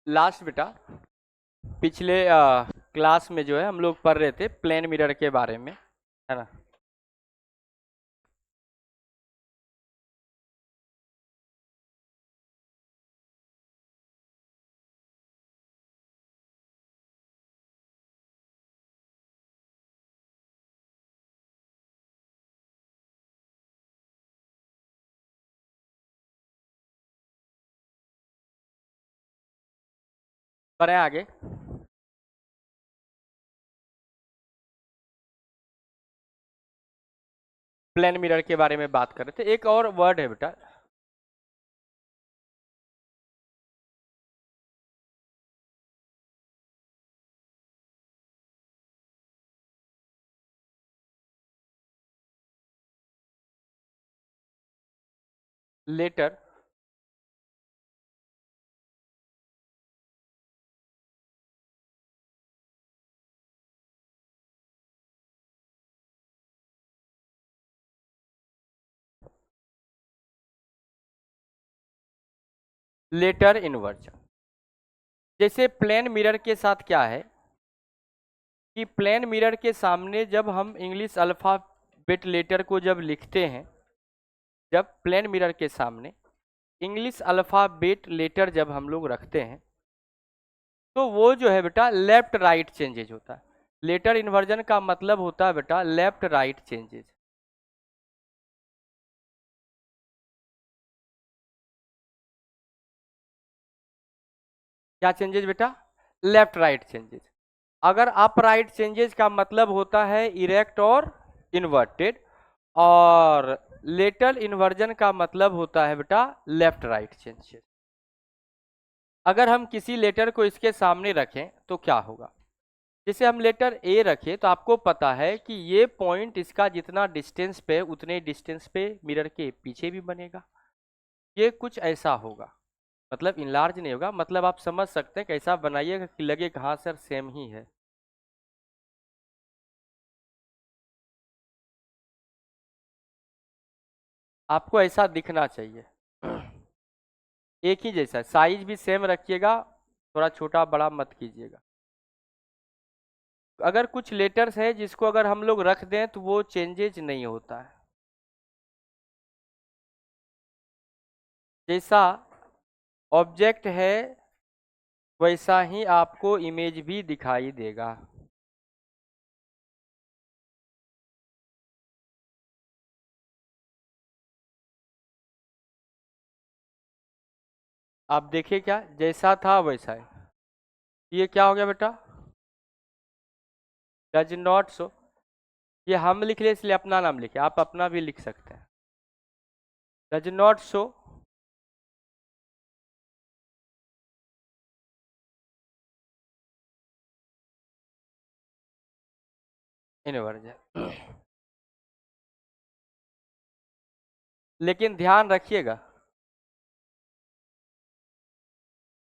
Last बेटा पिछले class में जो है हम लोग पढ़ रहे थे प्लेन मिरर के बारे में, है ना। पढ़े आगे। प्लेन मिरर के बारे में बात कर रहे थे। एक और वर्ड है बेटा, लेटर। Lateral inversion. जैसे प्लेन मिरर के साथ क्या है कि प्लेन मिरर के सामने जब हम इंग्लिश अल्फ़ाबेट लेटर को जब लिखते हैं, जब प्लेन मिरर के सामने इंग्लिश अल्फ़ाबेट लेटर जब हम लोग रखते हैं तो वो जो है बेटा लेफ्ट राइट चेंजेज होता है। लेटर इन्वर्जन का मतलब होता है बेटा लेफ्ट राइट चेंजेज। क्या चेंजेज बेटा? Left right changes. अगर अप राइट चेंजेज का मतलब होता है इरेक्ट और इन्वर्टेड, और लेटर इन्वर्जन का मतलब होता है बेटा लेफ्ट राइट चेंजेज। अगर हम किसी लेटर को इसके सामने रखें तो क्या होगा? जैसे हम लेटर ए रखें तो आपको पता है कि ये पॉइंट इसका जितना डिस्टेंस पे उतने डिस्टेंस पे मिरर के पीछे भी बनेगा। ये कुछ ऐसा होगा, मतलब इनलार्ज नहीं होगा, मतलब आप समझ सकते हैं कैसा बनाइएगा कि लगे कहाँ सर सेम ही है। आपको ऐसा दिखना चाहिए एक ही जैसा, साइज भी सेम रखिएगा, थोड़ा छोटा बड़ा मत कीजिएगा। अगर कुछ लेटर्स है जिसको अगर हम लोग रख दें तो वो चेंजेज नहीं होता है। जैसा ऑब्जेक्ट है वैसा ही आपको इमेज भी दिखाई देगा। आप देखिए क्या जैसा था वैसा है। ये क्या हो गया बेटा? Does not show. ये हम लिख ले इसलिए अपना नाम लिखे, आप अपना भी लिख सकते हैं। Does not show inversion. लेकिन ध्यान रखिएगा,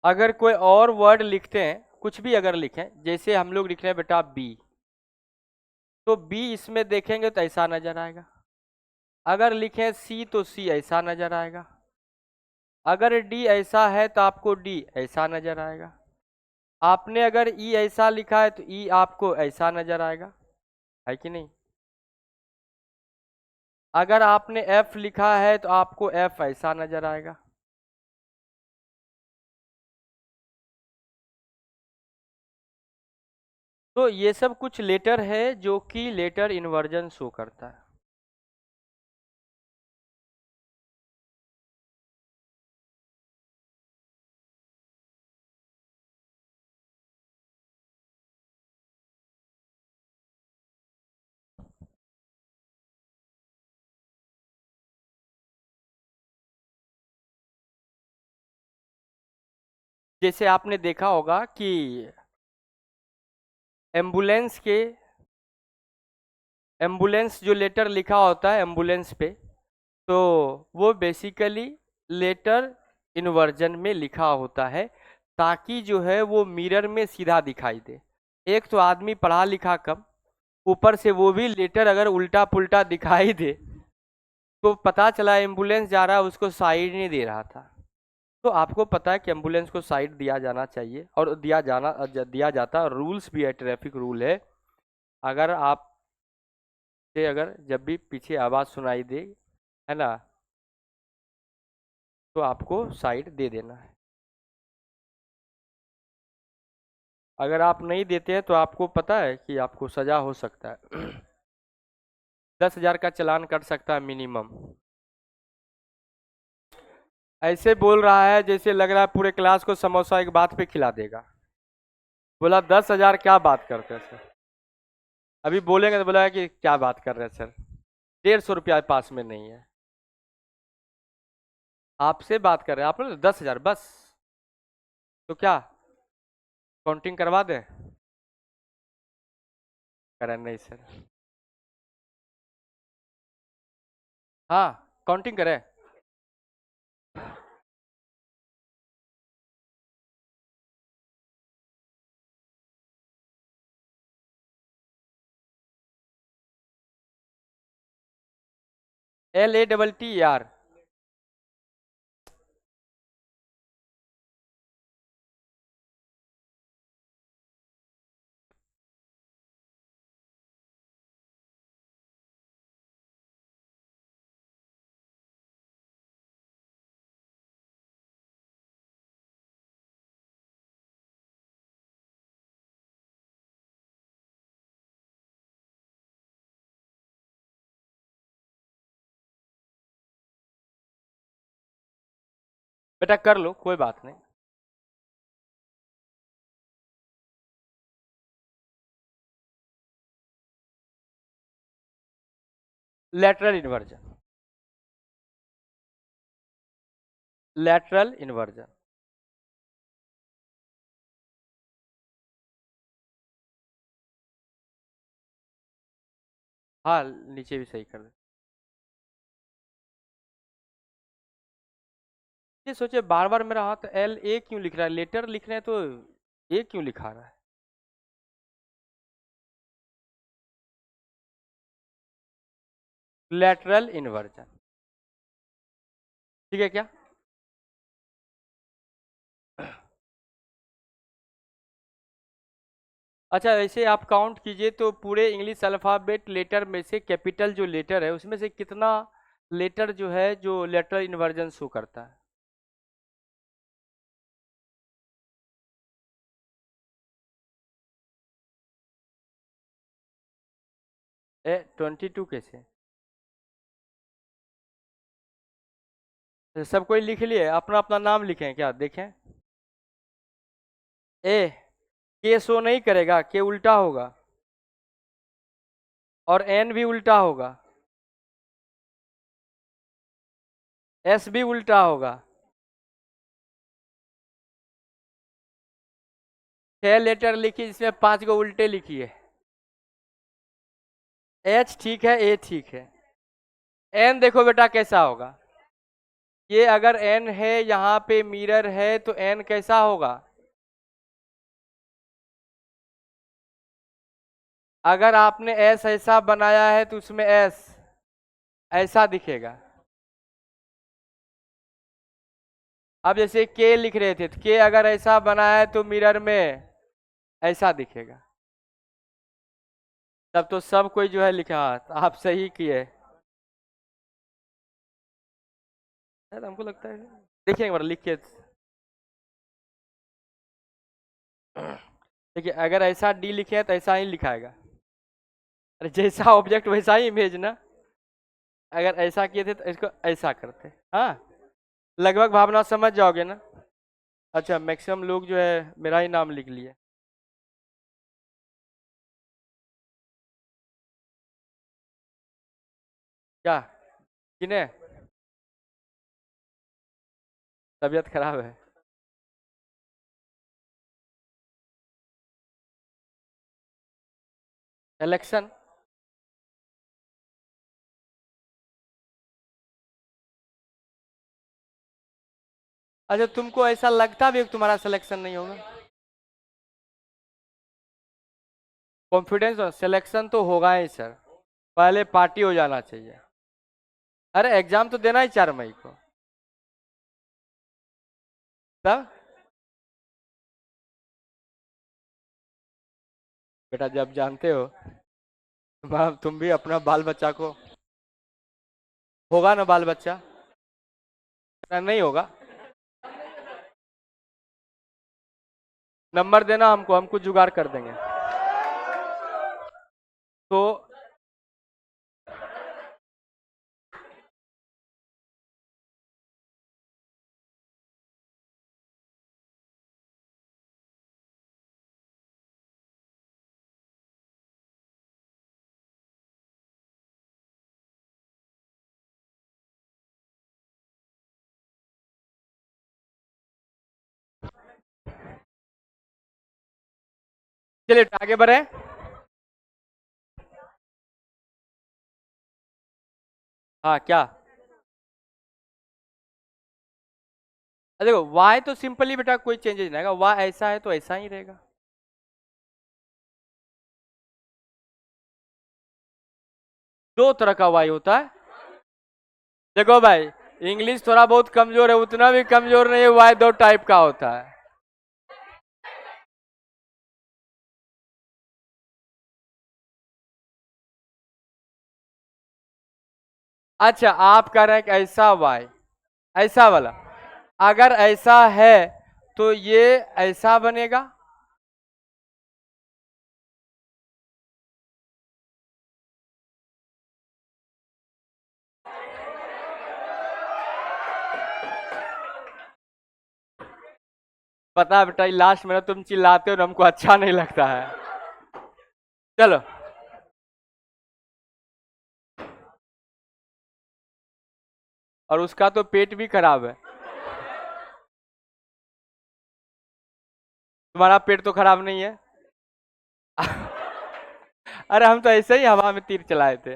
अगर कोई और वर्ड लिखते हैं, कुछ भी अगर लिखें, जैसे हम लोग लिख रहे हैं बेटा बी, तो बी इसमें देखेंगे तो ऐसा नजर आएगा। अगर लिखें सी तो सी ऐसा नजर आएगा। अगर डी ऐसा है तो आपको डी ऐसा नजर आएगा। आपने अगर ई ऐसा लिखा है तो ई आपको ऐसा नजर आएगा, है कि नहीं? अगर आपने एफ लिखा है तो आपको एफ ऐसा नजर आएगा। तो ये सब कुछ लेटर है जो कि लेटर इन्वर्जन शो करता है। जैसे आपने देखा होगा कि एम्बुलेंस के एम्बुलेंस जो लेटर लिखा होता है एम्बुलेंस पे, तो वो बेसिकली लेटर इन्वर्जन में लिखा होता है ताकि जो है वो मिरर में सीधा दिखाई दे। एक तो आदमी पढ़ा लिखा कम, ऊपर से वो भी लेटर अगर उल्टा पुल्टा दिखाई दे तो पता चला एम्बुलेंस जा रहा है उसको साइड नहीं दे रहा था। तो आपको पता है कि एम्बुलेंस को साइड दिया जाना चाहिए और दिया जाता है, रूल्स भी है, ट्रैफिक रूल है। अगर आप से अगर जब भी पीछे आवाज़ सुनाई दे, है ना, तो आपको साइड दे देना है। अगर आप नहीं देते हैं तो आपको पता है कि आपको सजा हो सकता है। 10,000 का चालान कट सकता है मिनिमम। ऐसे बोल रहा है जैसे लग रहा है पूरे क्लास को समोसा एक बात पे खिला देगा। बोला 10,000 क्या बात करते हैं सर। अभी बोलेंगे तो बोला कि क्या बात कर रहे हैं सर, 150 रुपया पास में नहीं है। आपसे बात कर रहे हैं, आप लोग 10,000 बस, तो क्या काउंटिंग करवा दें? करें नहीं सर। हाँ, काउंटिंग करें। LATTER। बेटा कर लो, कोई बात नहीं। Lateral inversion. Lateral inversion. हाँ, नीचे भी सही कर दे। ये सोचे बार बार मेरा हाथ LA क्यों लिख रहा है, लेटर लिख रहे हैं तो ए क्यों लिखा रहा है। लेटरल इन्वर्जन, ठीक है क्या? अच्छा, ऐसे आप काउंट कीजिए तो पूरे इंग्लिश अल्फ़ाबेट लेटर में से कैपिटल जो लेटर है उसमें से कितना लेटर जो है जो लेटरल इन्वर्जन शो करता है? 22 कैसे? तो सब कोई लिख लिए, अपना अपना नाम लिखें क्या, देखें। ए, के शो नहीं करेगा, के उल्टा होगा, और एन भी उल्टा होगा, एस भी उल्टा होगा। 6 लेटर लिखिए जिसमें 5 को उल्टे लिखिए। एच ठीक है, ए ठीक है। एन देखो बेटा कैसा होगा, ये अगर एन है यहाँ पे मिरर है तो एन कैसा होगा? अगर आपने एस ऐसा बनाया है तो उसमें एस ऐसा दिखेगा। अब जैसे के लिख रहे थे तो के अगर ऐसा बनाया है तो मिरर में ऐसा दिखेगा। तब तो सब कोई जो है लिखा, तो आप सही किए। शायद हमको लगता है, देखिए एक बार लिख के। देखिए अगर ऐसा डी लिखे हैं तो ऐसा ही लिखाएगा। अरे जैसा ऑब्जेक्ट वैसा ही इमेज ना। अगर ऐसा किए थे तो इसको ऐसा करते। हाँ, लगभग भावना समझ जाओगे ना। अच्छा, मैक्सिमम लोग जो है मेरा ही नाम लिख लिए। क्या, किने तबीयत खराब है? इलेक्शन? अच्छा, तुमको ऐसा लगता भी है कि तुम्हारा सिलेक्शन नहीं होगा? कॉन्फिडेंस, सिलेक्शन तो होगा ही सर, पहले पार्टी हो जाना चाहिए। अरे एग्जाम तो देना ही 4 मई को। तब बेटा जब जानते हो, तुम भी अपना बाल बच्चा को, होगा ना बाल बच्चा, नहीं होगा, नंबर देना हमको, हम कुछ जुगाड़ कर देंगे। तो चलिए आगे बढ़े। हाँ क्या, देखो y तो सिंपली बेटा कोई चेंजेस नहीं आएगा, y ऐसा है तो ऐसा ही रहेगा। दो तरह का y होता है। देखो भाई, इंग्लिश थोड़ा बहुत कमजोर है, उतना भी कमजोर नहीं है, y दो टाइप का होता है। अच्छा आप कह रहे हैं कि ऐसा y, ऐसा वाला, अगर ऐसा है तो ये ऐसा बनेगा। पता है बेटा, लास्ट में तुम चिल्लाते हो ना, हमको अच्छा नहीं लगता है। चलो, और उसका तो पेट भी खराब है। तुम्हारा पेट तो खराब नहीं है। अरे हम तो ऐसे ही हवा में तीर चलाए थे।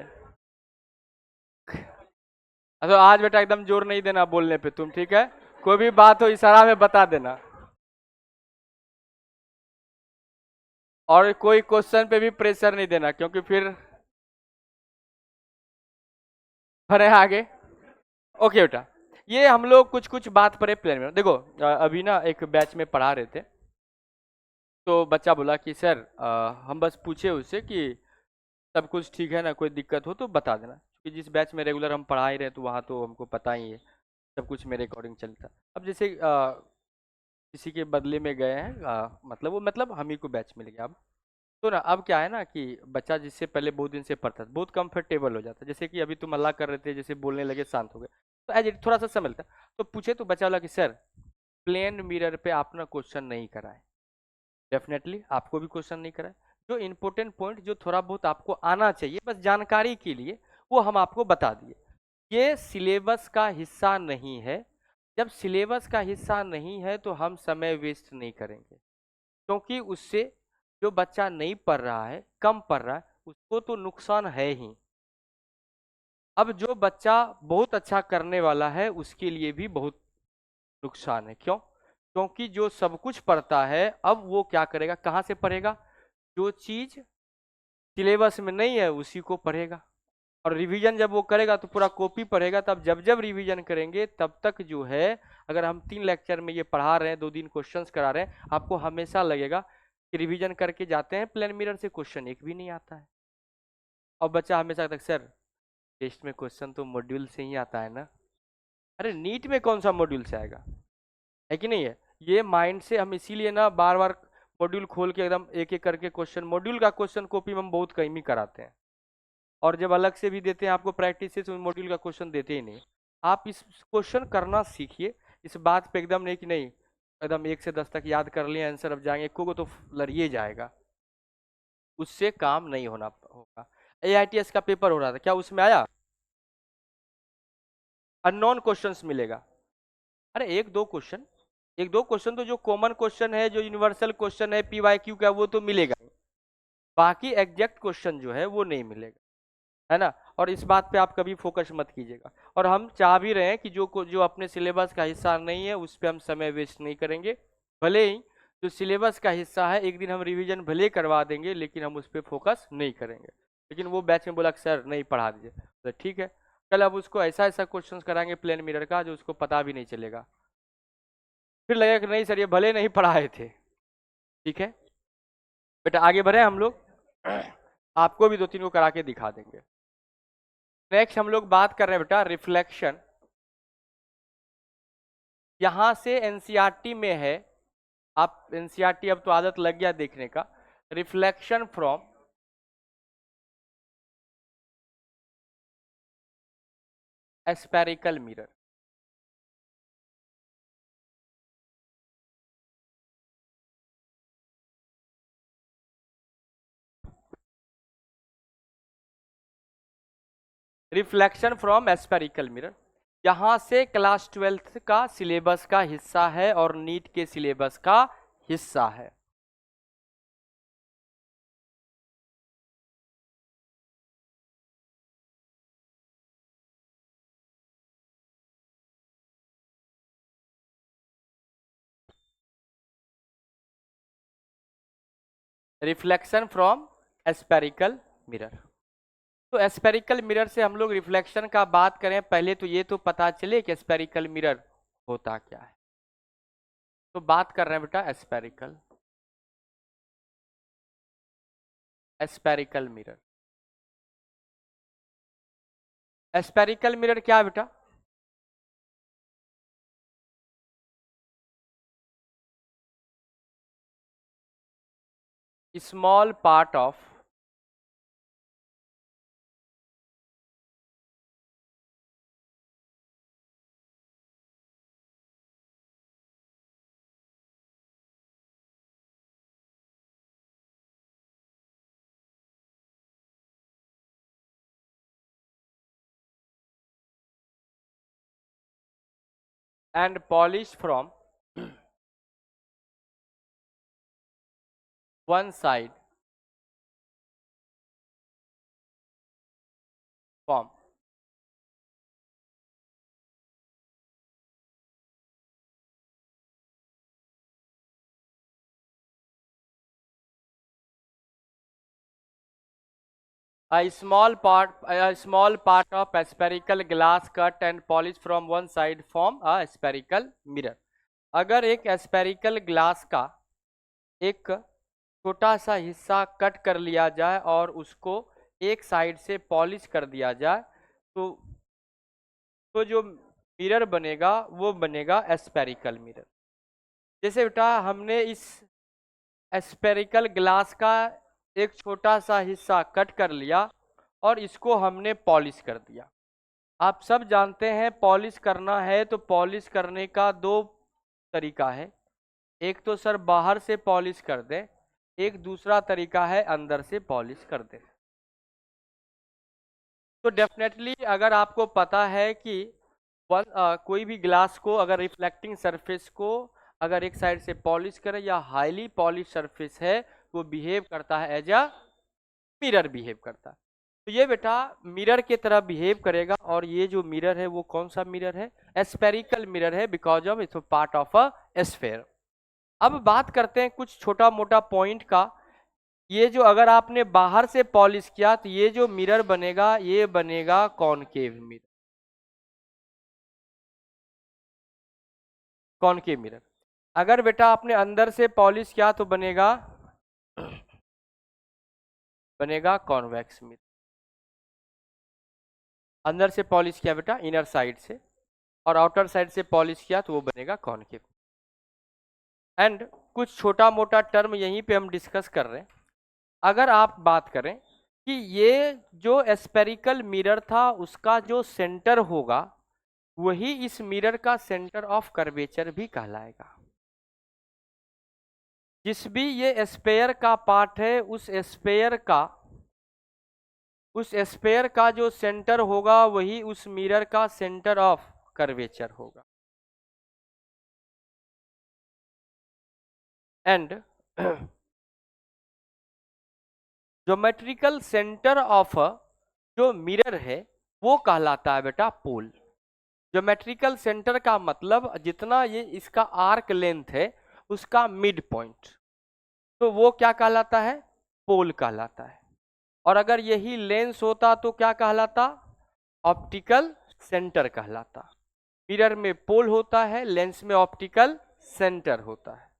तो आज बेटा एकदम जोर नहीं देना बोलने पे तुम, ठीक है? कोई भी बात हो इशारा में बता देना, और कोई क्वेश्चन पे भी प्रेशर नहीं देना, क्योंकि फिर बढ़े आगे। ओके बेटा, ये हम लोग कुछ कुछ बात पढ़े प्लान में। देखो अभी ना एक बैच में पढ़ा रहे थे, तो बच्चा बोला कि सर हम बस पूछे उससे कि सब कुछ ठीक है ना, कोई दिक्कत हो तो बता देना, क्योंकि जिस बैच में रेगुलर हम पढ़ा ही रहे तो वहाँ तो हमको पता ही है, सब कुछ मेरे अकॉर्डिंग चलता। अब जैसे किसी के बदले में गए हैं, मतलब वो मतलब हम ही को बैच मिल गया। अब तो ना, अब क्या है ना कि बच्चा जिससे पहले बहुत दिन से पढ़ता था बहुत कंफर्टेबल हो जाता है, जैसे कि अभी तुम अल्लाह कर रहे थे, जैसे बोलने लगे शांत हो गए, तो एज थोड़ा सा समय लगता है। तो पूछे तो बच्चा बोला कि सर प्लेन मिरर पे आप ना क्वेश्चन नहीं कराए। डेफिनेटली आपको भी क्वेश्चन नहीं कराए, जो इंपॉर्टेंट पॉइंट जो थोड़ा बहुत आपको आना चाहिए बस जानकारी के लिए, वो हम आपको बता दिए। ये सिलेबस का हिस्सा नहीं है। जब सिलेबस का हिस्सा नहीं है तो हम समय वेस्ट नहीं करेंगे, क्योंकि उससे जो बच्चा नहीं पढ़ रहा है, कम पढ़ रहा है, उसको तो नुकसान है ही। अब जो बच्चा बहुत अच्छा करने वाला है उसके लिए भी बहुत नुकसान है। क्यों? क्योंकि जो सब कुछ पढ़ता है अब वो क्या करेगा, कहाँ से पढ़ेगा? जो चीज सिलेबस में नहीं है उसी को पढ़ेगा, और रिवीजन जब वो करेगा तो पूरा कॉपी पढ़ेगा। तब जब जब रिवीजन करेंगे तब तक जो है, अगर हम 3 लेक्चर में ये पढ़ा रहे हैं, 2 दिन क्वेश्चंस करा रहे हैं, आपको हमेशा लगेगा कि रिवीजन करके जाते हैं, प्लेन मिरर से क्वेश्चन एक भी नहीं आता है। और बच्चा हमेशा कहता है सर टेस्ट में क्वेश्चन तो मॉड्यूल से ही आता है ना। अरे नीट में कौन सा मॉड्यूल से आएगा, है कि नहीं है? ये माइंड से हम इसीलिए ना बार बार मॉड्यूल खोल के एकदम एक एक करके क्वेश्चन, मॉड्यूल का क्वेश्चन कॉपी में हम बहुत कम ही कराते हैं, और जब अलग से भी देते हैं आपको प्रैक्टिस से, तो मॉड्यूल का क्वेश्चन देते ही नहीं। आप इस क्वेश्चन करना सीखिए, इस बात पे एकदम नहीं कि नहीं एकदम 1 से 10 तक याद कर लिए आंसर, अब जाएंगे को तो लड़िए जाएगा, उससे काम नहीं होना होगा। AITS का पेपर हो रहा था, क्या उसमें आया अननोन क्वेश्चंस मिलेगा? अरे एक दो क्वेश्चन तो जो कॉमन क्वेश्चन है, जो यूनिवर्सल क्वेश्चन है PYQ का, वो तो मिलेगा। बाकी एग्जैक्ट क्वेश्चन जो है वो नहीं मिलेगा, है ना? और इस बात पे आप कभी फोकस मत कीजिएगा। और हम चाह भी रहे हैं कि जो अपने सिलेबस का हिस्सा नहीं है उस पर हम समय वेस्ट नहीं करेंगे। भले ही जो सिलेबस का हिस्सा है एक दिन हम रिवीजन भले करवा देंगे, लेकिन हम उस पर फोकस नहीं करेंगे। लेकिन वो बैच में बोला कि सर नहीं पढ़ा दीजिए, तो ठीक है, कल अब उसको ऐसा ऐसा क्वेश्चन कराएंगे प्लेन मिरर का जो उसको पता भी नहीं चलेगा। फिर लगेगा कि नहीं सर ये भले नहीं पढ़ाए थे। ठीक है बेटा, आगे बढ़े हम लोग। आपको भी 2-3 को करा के दिखा देंगे। नेक्स्ट हम लोग बात कर रहे हैं बेटा रिफ्लेक्शन। यहां से एनसीईआरटी में है, आप एनसीईआरटी अब तो आदत लग गया देखने का। Reflection from a spherical mirror. Reflection from a spherical mirror यहां से क्लास 12th का सिलेबस का हिस्सा है और नीट के सिलेबस का हिस्सा है। Reflection from a spherical mirror. तो एस्पेरिकल मिरर से हम लोग रिफ्लेक्शन का बात करें, पहले तो ये तो पता चले कि एस्पेरिकल मिरर होता क्या है। तो बात कर रहे हैं बेटा spherical spherical mirror. Spherical mirror क्या है बेटा? Small part of and polish from one side form a small part of spherical glass cut and polished from one side form a spherical mirror। अगर एक spherical glass का एक छोटा सा हिस्सा कट कर लिया जाए और उसको एक साइड से पॉलिश कर दिया जाए तो जो मिरर बनेगा वो बनेगा एस्पेरिकल मिरर। जैसे बेटा हमने इस एस्पेरिकल ग्लास का एक छोटा सा हिस्सा कट कर लिया और इसको हमने पॉलिश कर दिया। आप सब जानते हैं पॉलिश करना है तो पॉलिश करने का 2 तरीका है। एक तो सर बाहर से पॉलिश कर दें, एक दूसरा तरीका है अंदर से पॉलिश कर दें। तो डेफिनेटली अगर आपको पता है कि कोई भी ग्लास को अगर रिफ्लेक्टिंग सरफेस को अगर एक साइड से पॉलिश करे या हाईली पॉलिश सरफेस है वो बिहेव करता है एज अ मिरर बिहेव करता है। तो ये बेटा मिरर की तरह बिहेव करेगा और ये जो मिरर है वो कौन सा मिरर है? एस्पेरिकल मिरर है, because of its part of a sphere. अब बात करते हैं कुछ छोटा मोटा पॉइंट का। ये जो अगर आपने बाहर से पॉलिश किया तो ये जो मिरर बनेगा ये बनेगा कॉनकेव मिरर। Concave mirror. अगर बेटा आपने अंदर से पॉलिश किया तो बनेगा कॉन्वेक्स मिरर। अंदर से पॉलिश किया बेटा इनर साइड से और आउटर साइड से पॉलिश किया तो वो बनेगा कॉनकेव। एंड कुछ छोटा मोटा टर्म यहीं पे हम डिस्कस कर रहे हैं। अगर आप बात करें कि ये जो एस्पेरिकल मिरर था उसका जो सेंटर होगा वही इस मिरर का सेंटर ऑफ कर्वेचर भी कहलाएगा। जिस भी ये स्पेयर का पार्ट है उस स्पेयर का जो सेंटर होगा वही उस मिरर का सेंटर ऑफ कर्वेचर होगा। एंड ज्योमेट्रिकल सेंटर ऑफ जो मिरर है वो कहलाता है बेटा पोल। ज्योमेट्रिकल सेंटर का मतलब जितना ये इसका आर्क लेंथ है उसका मिड पॉइंट, तो वो क्या कहलाता है? पोल कहलाता है। और अगर यही लेंस होता तो क्या कहलाता? ऑप्टिकल सेंटर कहलाता। मिरर में पोल होता है, लेंस में ऑप्टिकल सेंटर होता है।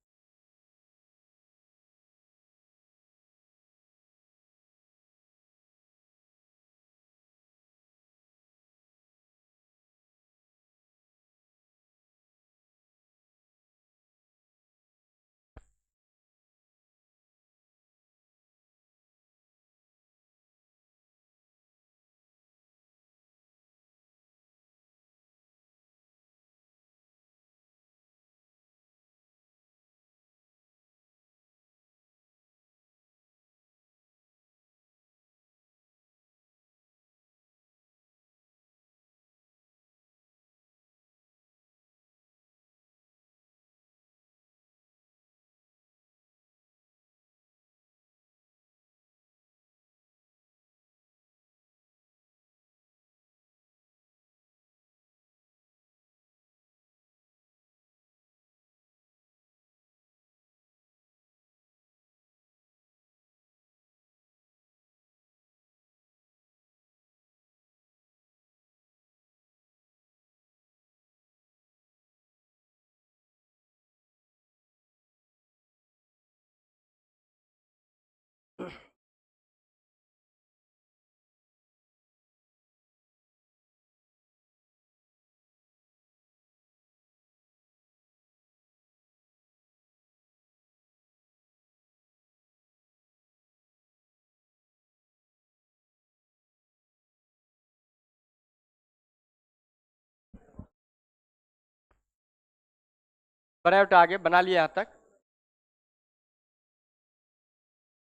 बढ़े बेटा आगे, बना लिया यहाँ तक,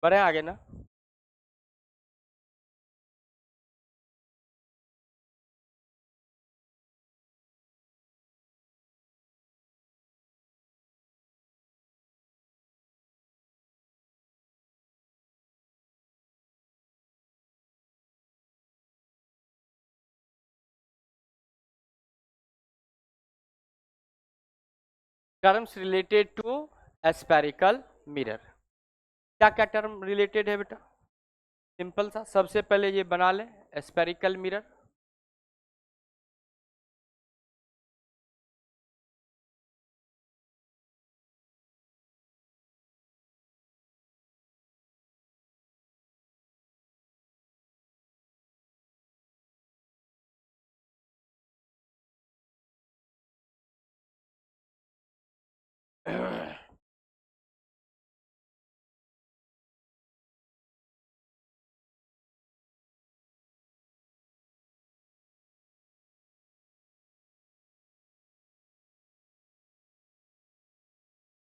बढ़े आगे ना। Terms related to spherical mirror, क्या क्या टर्म रिलेटेड है बेटा? सिंपल सा, सबसे पहले ये बना लें एस्पेरिकल मिरर।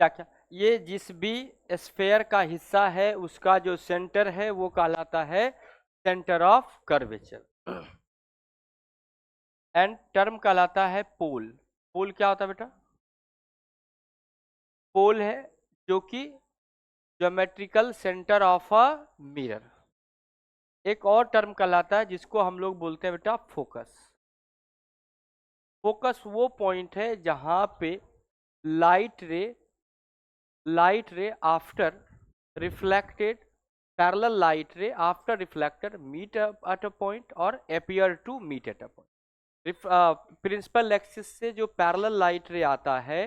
क्या क्या, ये जिस भी स्फेयर का हिस्सा है उसका जो सेंटर है वो कहलाता है centre of curvature. And term कहलाता है पोल। पोल क्या होता है बेटा? पोल है जो कि geometrical centre of a mirror. एक और टर्म कहलाता है जिसको हम लोग बोलते हैं बेटा फोकस। फोकस वो पॉइंट है जहां पे light ray after reflected, parallel light ray after reflected meet at a point और appear to meet at a point। Principal axis से जो पैरेलल लाइट रे आता है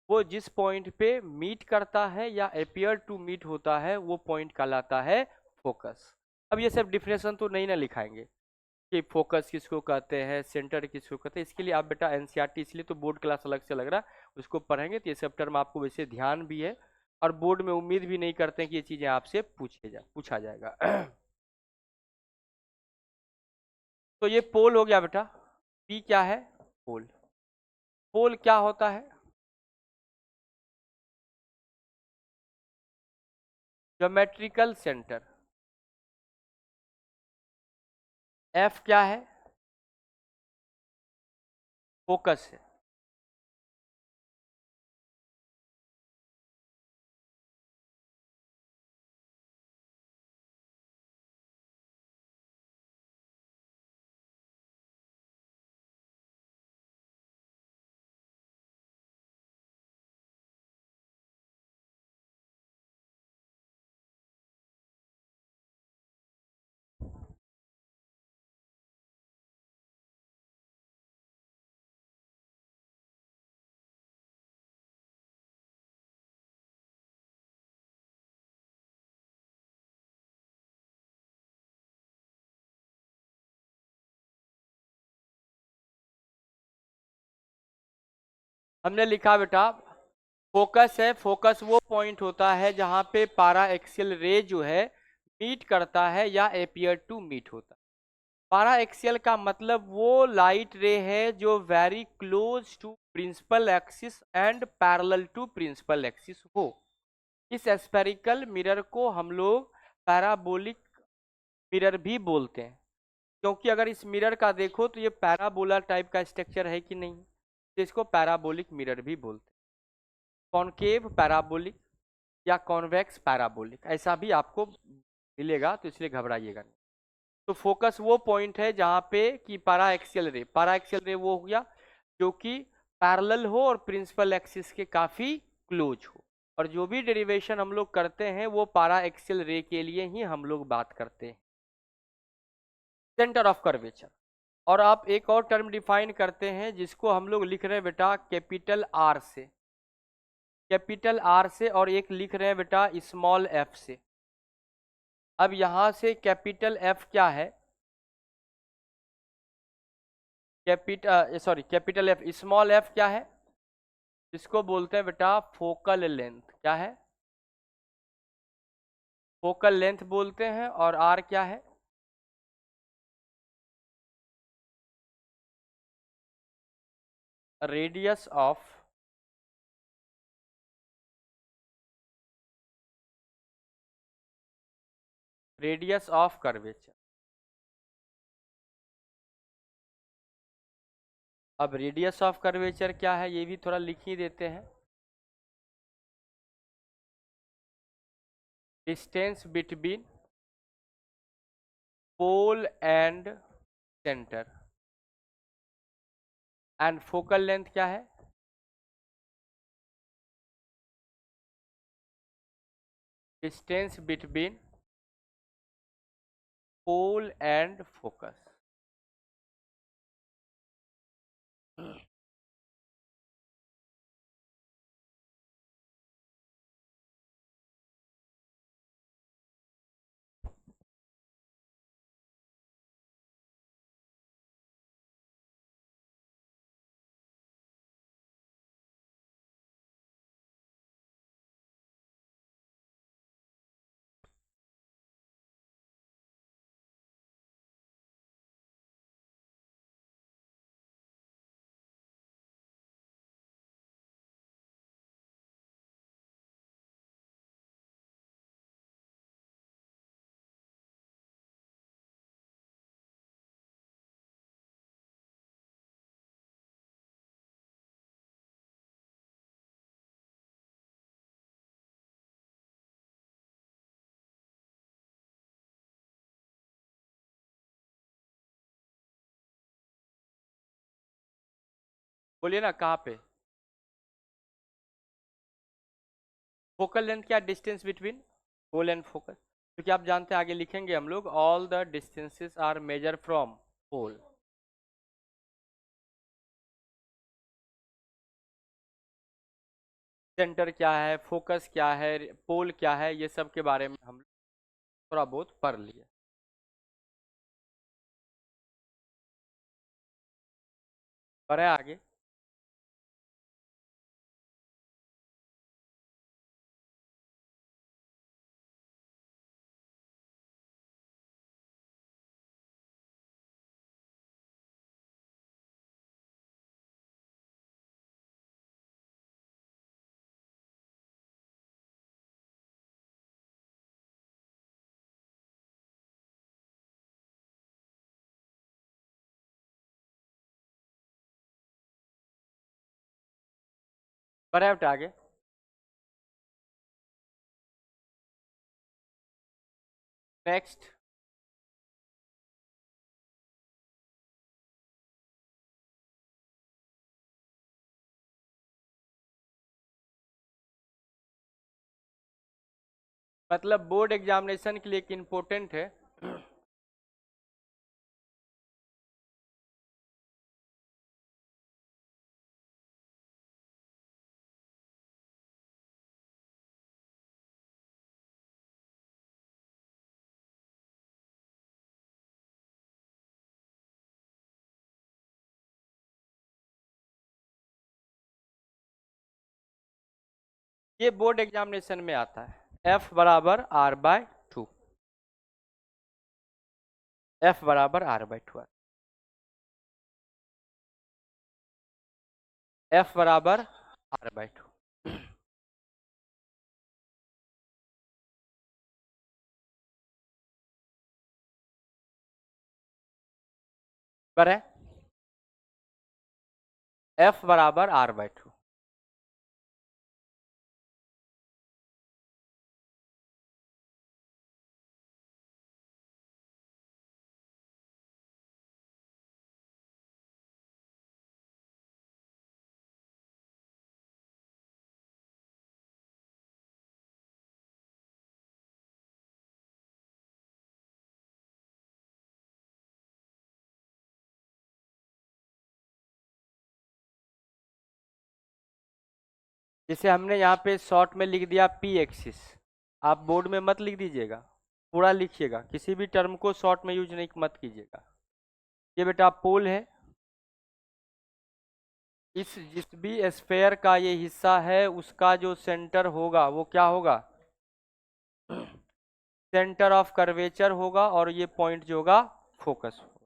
वो जिस पॉइंट पे मीट करता है या अपियर टू मीट होता है वो पॉइंट कहलाता है फोकस। अब ये सब डिफिनेशन तो नहीं ना लिखाएंगे कि फोकस किसको कहते हैं, सेंटर किसको कहते हैं, इसके लिए आप बेटा एनसीईआरटी, इसलिए तो बोर्ड क्लास अलग से लग रहा है, उसको पढ़ेंगे तो ये सब टर्म आपको वैसे ध्यान भी है और बोर्ड में उम्मीद भी नहीं करते हैं कि ये चीजें आपसे पूछा जाएगा। तो ये पोल हो गया बेटा। पी क्या है? पोल। पोल क्या होता है? Geometrical centre. एफ क्या है? फोकस है। हमने लिखा बेटा फोकस है, फोकस वो पॉइंट होता है जहां पे पारा एक्सियल रे जो है मीट करता है या एपियर टू मीट होता है। पारा एक्सियल का मतलब वो लाइट रे है जो very close to principal axis and parallel to principal axis हो। इस स्फेरिकल मिरर को हम लोग पैराबोलिक मिरर भी बोलते हैं, क्योंकि अगर इस मिरर का देखो तो ये पैराबोला टाइप का स्ट्रक्चर है कि नहीं, तो इसको पैराबोलिक मिरर भी बोलते हैं। कॉनकेव पैराबोलिक या कॉन्वेक्स पैराबोलिक ऐसा भी आपको मिलेगा, तो इसलिए घबराइएगा नहीं। तो फोकस वो पॉइंट है जहां पे कि पारा एक्सियल रे वो हो गया जो कि पैरेलल हो और प्रिंसिपल एक्सिस के काफी क्लोज हो। और जो भी डेरिवेशन हम लोग करते हैं वो पारा एक्सियल रे के लिए ही हम लोग बात करते हैं। Centre of curvature. और आप एक और टर्म डिफाइन करते हैं जिसको हम लोग लिख रहे हैं बेटा कैपिटल आर से, कैपिटल आर से, और एक लिख रहे हैं बेटा स्मॉल एफ से। अब यहां से कैपिटल एफ क्या है, कैपिटल एफ, स्मॉल एफ क्या है, इसको बोलते हैं बेटा फोकल लेंथ। क्या है, फोकल लेंथ बोलते हैं। और आर क्या है, रेडियस ऑफ कर्वेचर। अब रेडियस ऑफ कर्वेचर क्या है ये भी थोड़ा लिख ही देते हैं। Distance between pole and centre. And focal length क्या है, distance between pole and focus. बोलिए ना कहाँ पे, फोकल लेंथ क्या, distance between pole and focus. क्योंकि आप जानते हैं आगे लिखेंगे हम लोग all the distances are measure from pole. Centre क्या है, फोकस क्या है, पोल क्या है, ये सब के बारे में हम थोड़ा बहुत पढ़ लिए। पढ़े आगे। पढ़े बेटा आगे। नेक्स्ट, मतलब बोर्ड एग्जामिनेशन के लिए एक इम्पोर्टेंट है। ये बोर्ड एग्जामिनेशन में आता है। F बराबर R/2, F बराबर R/2, F बराबर R/2। करें, F बराबर R/2। जैसे हमने यहाँ पे शॉर्ट में लिख दिया P एक्सिस, आप बोर्ड में मत लिख दीजिएगा, पूरा लिखिएगा, किसी भी टर्म को शॉर्ट में यूज नहीं मत कीजिएगा। ये बेटा पोल है, इस जिस भी स्फेयर का ये हिस्सा है उसका जो सेंटर होगा वो क्या होगा, सेंटर ऑफ कर्वेचर होगा, और ये पॉइंट जो होगा फोकस होगा।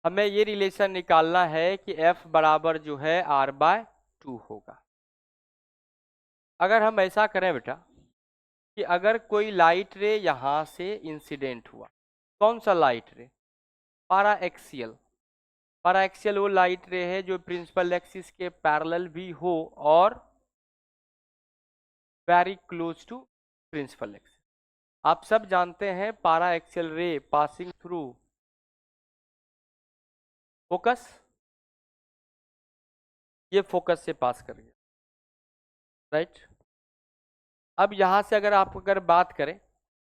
हमें ये रिलेशन निकालना है कि F बराबर जो है R/2 होगा। अगर हम ऐसा करें बेटा कि अगर कोई लाइट रे यहां से इंसिडेंट हुआ, कौन सा लाइट रे, पारा एक्सियल, पारा एक्सियल वो लाइट रे है जो प्रिंसिपल एक्सिस के पैरेलल भी हो और very close to principal axis. आप सब जानते हैं paraxial ray passing through focus, ये फोकस से पास कर गया, राइट। अब यहां से अगर आप बात करें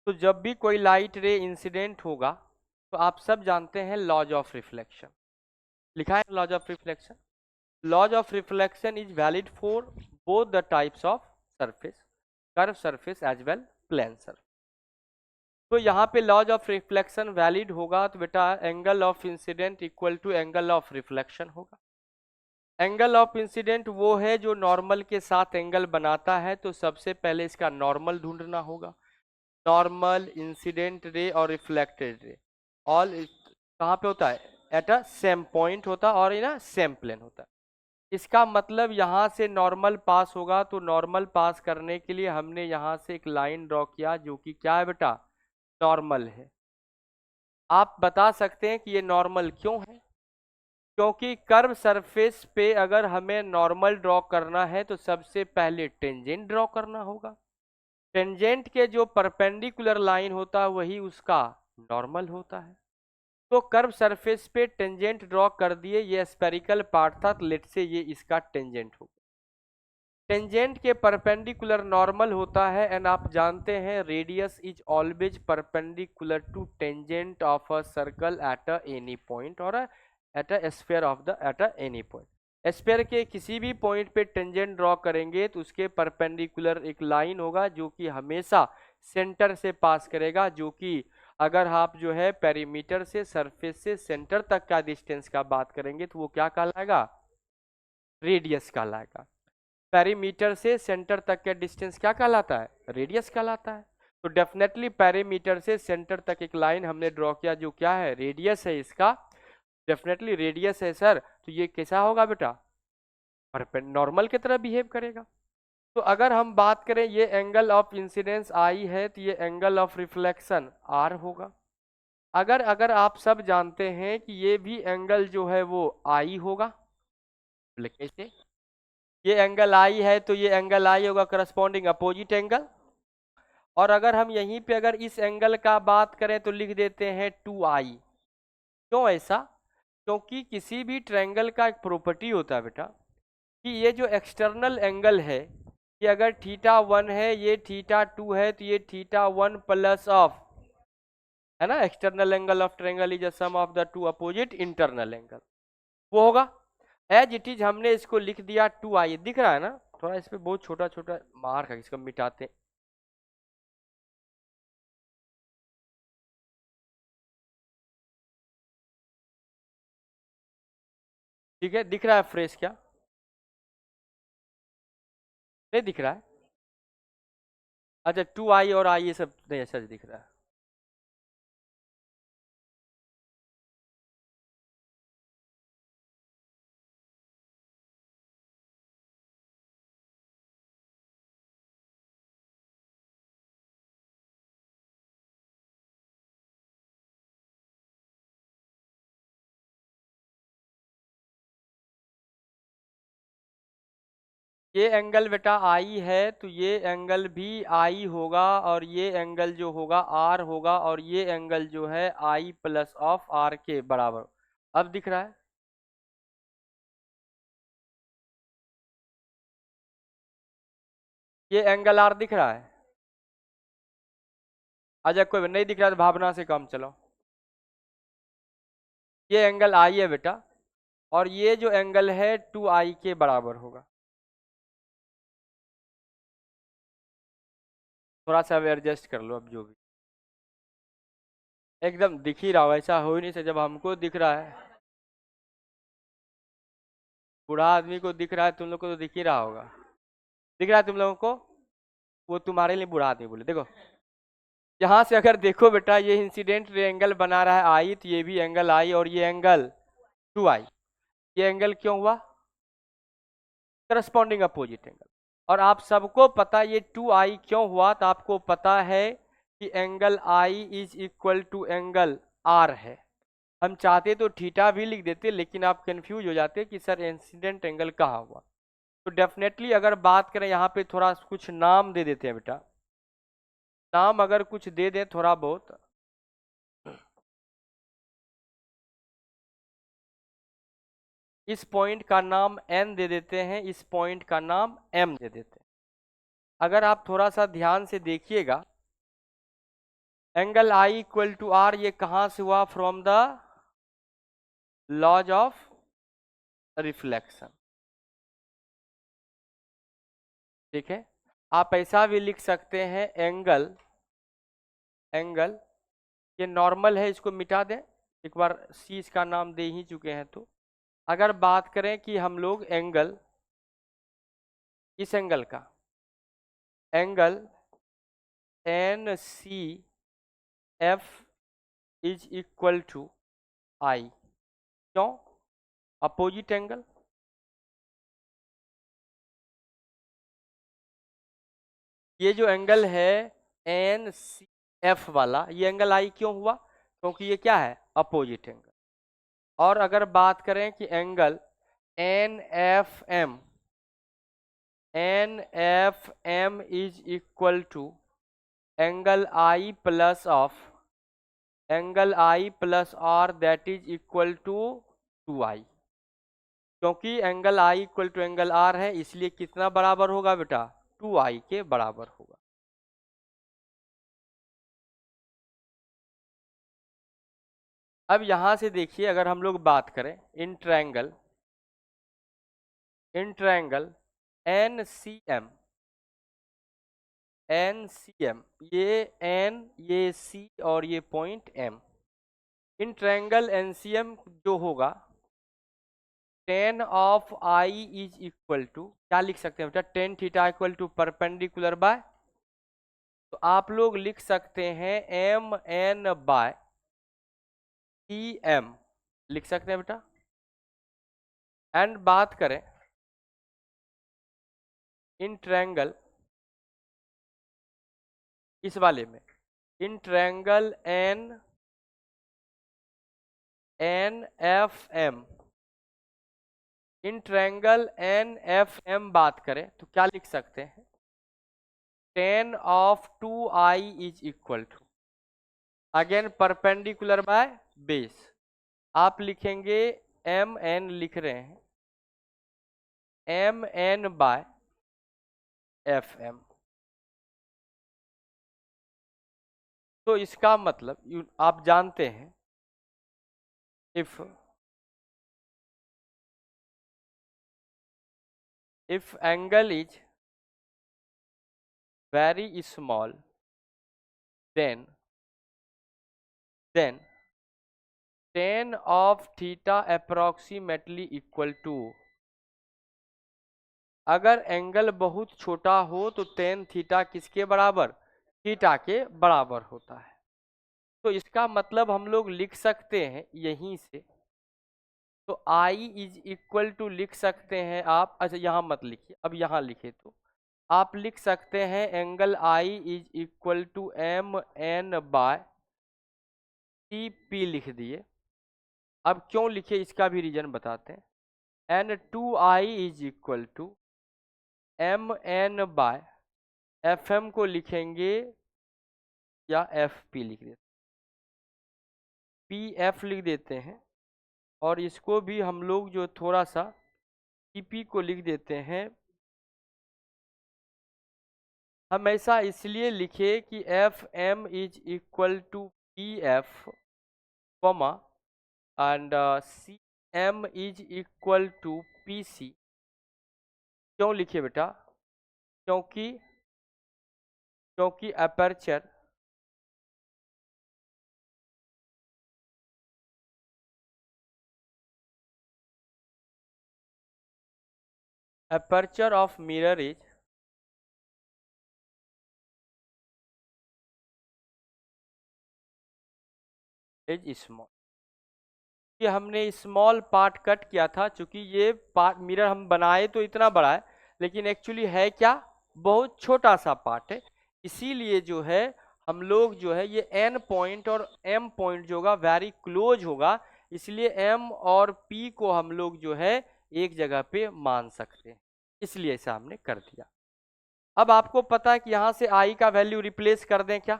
तो जब भी कोई लाइट रे इंसिडेंट होगा तो आप सब जानते हैं लॉज ऑफ रिफ्लेक्शन, लिखा है laws of reflection. Laws of reflection is valid for both the types of surface, curve surface as well plane surface. तो यहाँ पे लॉज ऑफ रिफ्लेक्शन वैलिड होगा तो बेटा angle of incident equal to angle of reflection होगा। Angle of incident वो है जो नॉर्मल के साथ एंगल बनाता है, तो सबसे पहले इसका नॉर्मल ढूंढना होगा। नॉर्मल, इंसिडेंट रे और रिफ्लेक्टेड रे ऑल कहाँ पे होता है, एट अ सेम पॉइंट होता है और इन अ सेम प्लेन होता है। इसका मतलब यहाँ से नॉर्मल पास होगा, तो नॉर्मल पास करने के लिए हमने यहाँ से एक लाइन ड्रॉ किया जो कि क्या है बेटा, नॉर्मल है। आप बता सकते हैं कि ये नॉर्मल क्यों है, क्योंकि कर्व सरफेस पे अगर हमें नॉर्मल ड्रॉ करना है तो सबसे पहले टेंजेंट ड्रॉ करना होगा। टेंजेंट के जो परपेंडिकुलर लाइन होता है वही उसका नॉर्मल होता है। तो कर्व सरफेस पे टेंजेंट ड्रॉ कर दिए, ये स्पेरिकल पार्ट था, तो लेट से ये इसका टेंजेंट होगा। टेंजेंट के परपेंडिकुलर नॉर्मल होता है, एंड आप जानते हैं radius is always perpendicular to tangent of a circle at a any point और at a sphere of the at a any point. Sphere के किसी भी पॉइंट पे टेंजेंट ड्रॉ करेंगे तो उसके परपेंडिकुलर एक लाइन होगा जो कि हमेशा सेंटर से पास करेगा, जो कि अगर आप जो है पेरीमीटर से सरफेस से सेंटर तक का डिस्टेंस का बात करेंगे तो वो क्या कहलाएगा, रेडियस कहलाएगा। पेरीमीटर से सेंटर तक का डिस्टेंस क्या कहलाता है, रेडियस कहलाता है। तो डेफिनेटली पेरीमीटर से सेंटर तक एक लाइन हमने ड्रॉ किया जो क्या है, रेडियस है इसका, डेफिनेटली रेडियस है सर, तो ये कैसा होगा बेटा, नॉर्मल की तरह बिहेव करेगा। तो अगर हम बात करें ये एंगल ऑफ इंसिडेंस आई है तो ये एंगल ऑफ रिफ्लेक्शन आर होगा। अगर अगर आप सब जानते हैं कि ये भी एंगल जो है वो आई होगा, कैसे, ये एंगल आई है तो ये एंगल आई होगा करस्पॉन्डिंग अपोजिट एंगल। और अगर हम यहीं पे अगर इस एंगल का बात करें तो लिख देते हैं 2i। क्यों ऐसा, क्योंकि किसी भी ट्रायंगल का एक प्रॉपर्टी होता है बेटा कि ये जो एक्सटर्नल एंगल है, ये अगर θ1 है, ये θ2 है, तो ये θ1 प्लस ऑफ, है ना, external angle of triangle is a sum of the two opposite internal angle, वो होगा। एज इट इज हमने इसको लिख दिया 2i, दिख रहा है ना, थोड़ा इस पे बहुत छोटा छोटा मार्क है, इसको मिटाते हैं। ठीक है, दिख रहा है फ्रेश क्या, नहीं दिख रहा है? अच्छा, 2i और i ये सब नहीं अच्छा दिख रहा है। ये एंगल बेटा आई है, तो ये एंगल भी आई होगा, और ये एंगल जो होगा आर होगा, और ये एंगल जो है आई प्लस ऑफ आर के बराबर। अब दिख रहा है? ये एंगल आर दिख रहा है? अच्छा कोई नहीं दिख रहा तो भावना से काम चलो। ये एंगल आई है बेटा, और ये जो एंगल है 2i के बराबर होगा। थोड़ा सा अब एडजस्ट कर लो, अब जो भी एकदम दिख ही रहा हो, ऐसा हो ही नहीं सकता। जब हमको दिख रहा है, बूढ़ा आदमी को दिख रहा है, तुम लोग को तो दिख ही रहा होगा। दिख रहा है तुम लोगों को? वो तुम्हारे लिए बूढ़ा आदमी बोले, देखो यहाँ से अगर देखो बेटा, ये इंसिडेंट एंगल बना रहा है आई, तो ये भी एंगल आई, और ये एंगल 2i। ये एंगल क्यों हुआ? Corresponding opposite angle. और आप सबको पता ये 2i क्यों हुआ, तो आपको पता है कि angle I is equal to angle R है। हम चाहते तो थीटा भी लिख देते, लेकिन आप कंफ्यूज हो जाते कि सर इंसिडेंट एंगल कहाँ हुआ। तो डेफिनेटली अगर बात करें यहाँ पे, थोड़ा कुछ नाम दे देते हैं बेटा। नाम अगर कुछ दे दें थोड़ा बहुत, इस पॉइंट का नाम n दे देते हैं, इस पॉइंट का नाम m दे देते हैं। अगर आप थोड़ा सा ध्यान से देखिएगा, angle I equal to R, ये कहाँ से हुआ? From the laws of reflection. ठीक है, आप ऐसा भी लिख सकते हैं, एंगल एंगल ये नॉर्मल है, इसको मिटा दें। एक बार सी इसका नाम दे ही चुके हैं, तो अगर बात करें कि हम लोग एंगल, इस एंगल का angle N C F is equal to I, क्यों? Opposite angle. ये जो एंगल है एन सी एफ वाला, ये एंगल आई क्यों हुआ? क्योंकि ये क्या है? Opposite angle. और अगर बात करें कि angle N F M is equal to angle I plus of angle I plus R, that is equal to 2i। क्योंकि angle I equal to angle R है, इसलिए कितना बराबर होगा बेटा? 2i के बराबर होगा। अब यहां से देखिए, अगर हम लोग बात करें in triangle N C M, ये एन, ये सी, और ये point M. In triangle NCM जो होगा, tan of I is equal to, क्या लिख सकते हैं बेटा? Tan theta equal to perpendicular by, तो आप लोग लिख सकते हैं M N by C M, लिख सकते हैं बेटा। एंड बात करें इन ट्रायंगल, इस वाले में, in triangle N F M, in triangle N F M बात करें तो क्या लिख सकते हैं? Tan of 2i is equal to, again perpendicular by base, आप लिखेंगे एम एन, लिख रहे हैं M N by F M. तो इसका मतलब आप जानते हैं, if angle is very small, then tan of theta approximately equal to अगर एंगल बहुत छोटा हो तो टेन थीटा किसके बराबर, थीटा के बराबर होता है। तो इसका मतलब हम लोग लिख सकते हैं यहीं से, तो आई इज इक्वल टू लिख सकते हैं आप, अच्छा यहाँ मत लिखिए, अब यहाँ लिखे तो आप लिख सकते हैं angle I is equal to M N by C P लिख दिए। अब क्यों लिखे इसका भी रीजन बताते हैं। N two I is equal to M N by F M को लिखेंगे या एफ पी लिख देते, पी एफ लिख देते हैं, और इसको भी हम लोग जो थोड़ा सा पी पी को लिख देते हैं। हम ऐसा इसलिए लिखे कि F M is equal to P F comma and C M is equal to P C. क्यों लिखे बेटा, क्योंकि क्योंकि aperture of mirror is small। कि हमने स्मॉल पार्ट कट किया था, चूंकि ये पार्ट मिरर हम बनाए तो इतना बड़ा है, लेकिन एक्चुअली है क्या, बहुत छोटा सा पार्ट है। इसीलिए जो है हम लोग जो है ये एन पॉइंट और एम पॉइंट जो होगा वेरी क्लोज होगा, इसलिए एम और पी को हम लोग जो है एक जगह पे मान सकते हैं, इसलिए ऐसा हमने कर दिया। अब आपको पता है कि यहाँ से आई का वैल्यू रिप्लेस कर दें क्या,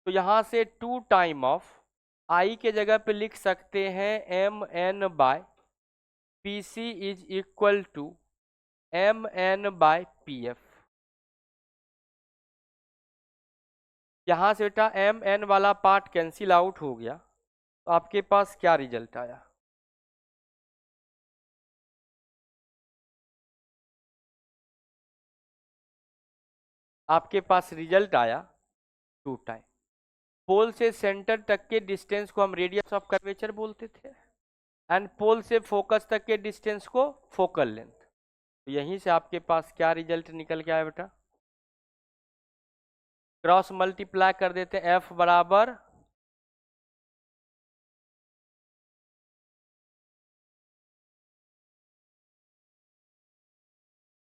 तो यहाँ से 2 टाइम ऑफ आई के जगह पे लिख सकते हैं M N by P C is equal to M N by P F. यहाँ से बेटा एम एन वाला पार्ट कैंसिल आउट हो गया, तो आपके पास क्या रिजल्ट आया, आपके पास रिजल्ट आया 2 टाइम। पोल से सेंटर तक के डिस्टेंस को हम रेडियस ऑफ कर्वेचर बोलते थे, एंड पोल से फोकस तक के डिस्टेंस को फोकल लेंथ। तो यहीं से आपके पास क्या रिजल्ट निकल के आया बेटा, क्रॉस मल्टीप्लाई कर देते हैं, एफ बराबर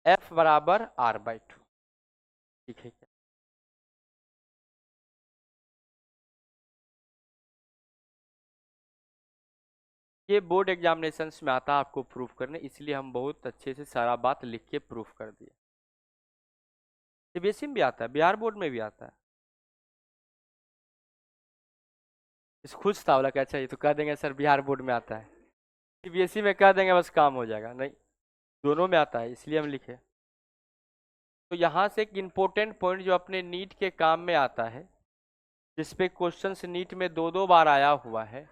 एफ बराबर आर बाई 2। ठीक है क्या, ये बोर्ड एग्जामिनेशंस में आता है आपको प्रूफ करने, इसलिए हम बहुत अच्छे से सारा बात लिख के प्रूफ कर दिए। सीबीएसई में भी आता है, बिहार बोर्ड में भी आता है। इस खुश था बोला कि अच्छा ये तो कह देंगे सर बिहार बोर्ड में आता है, सीबीएसई में कह देंगे बस काम हो जाएगा, नहीं दोनों में आता है, इसलिए हम लिखे। तो यहाँ से एक इम्पोर्टेंट पॉइंट जो अपने नीट के काम में आता है, जिसपे क्वेश्चंस नीट में 2-2 बार आया हुआ है,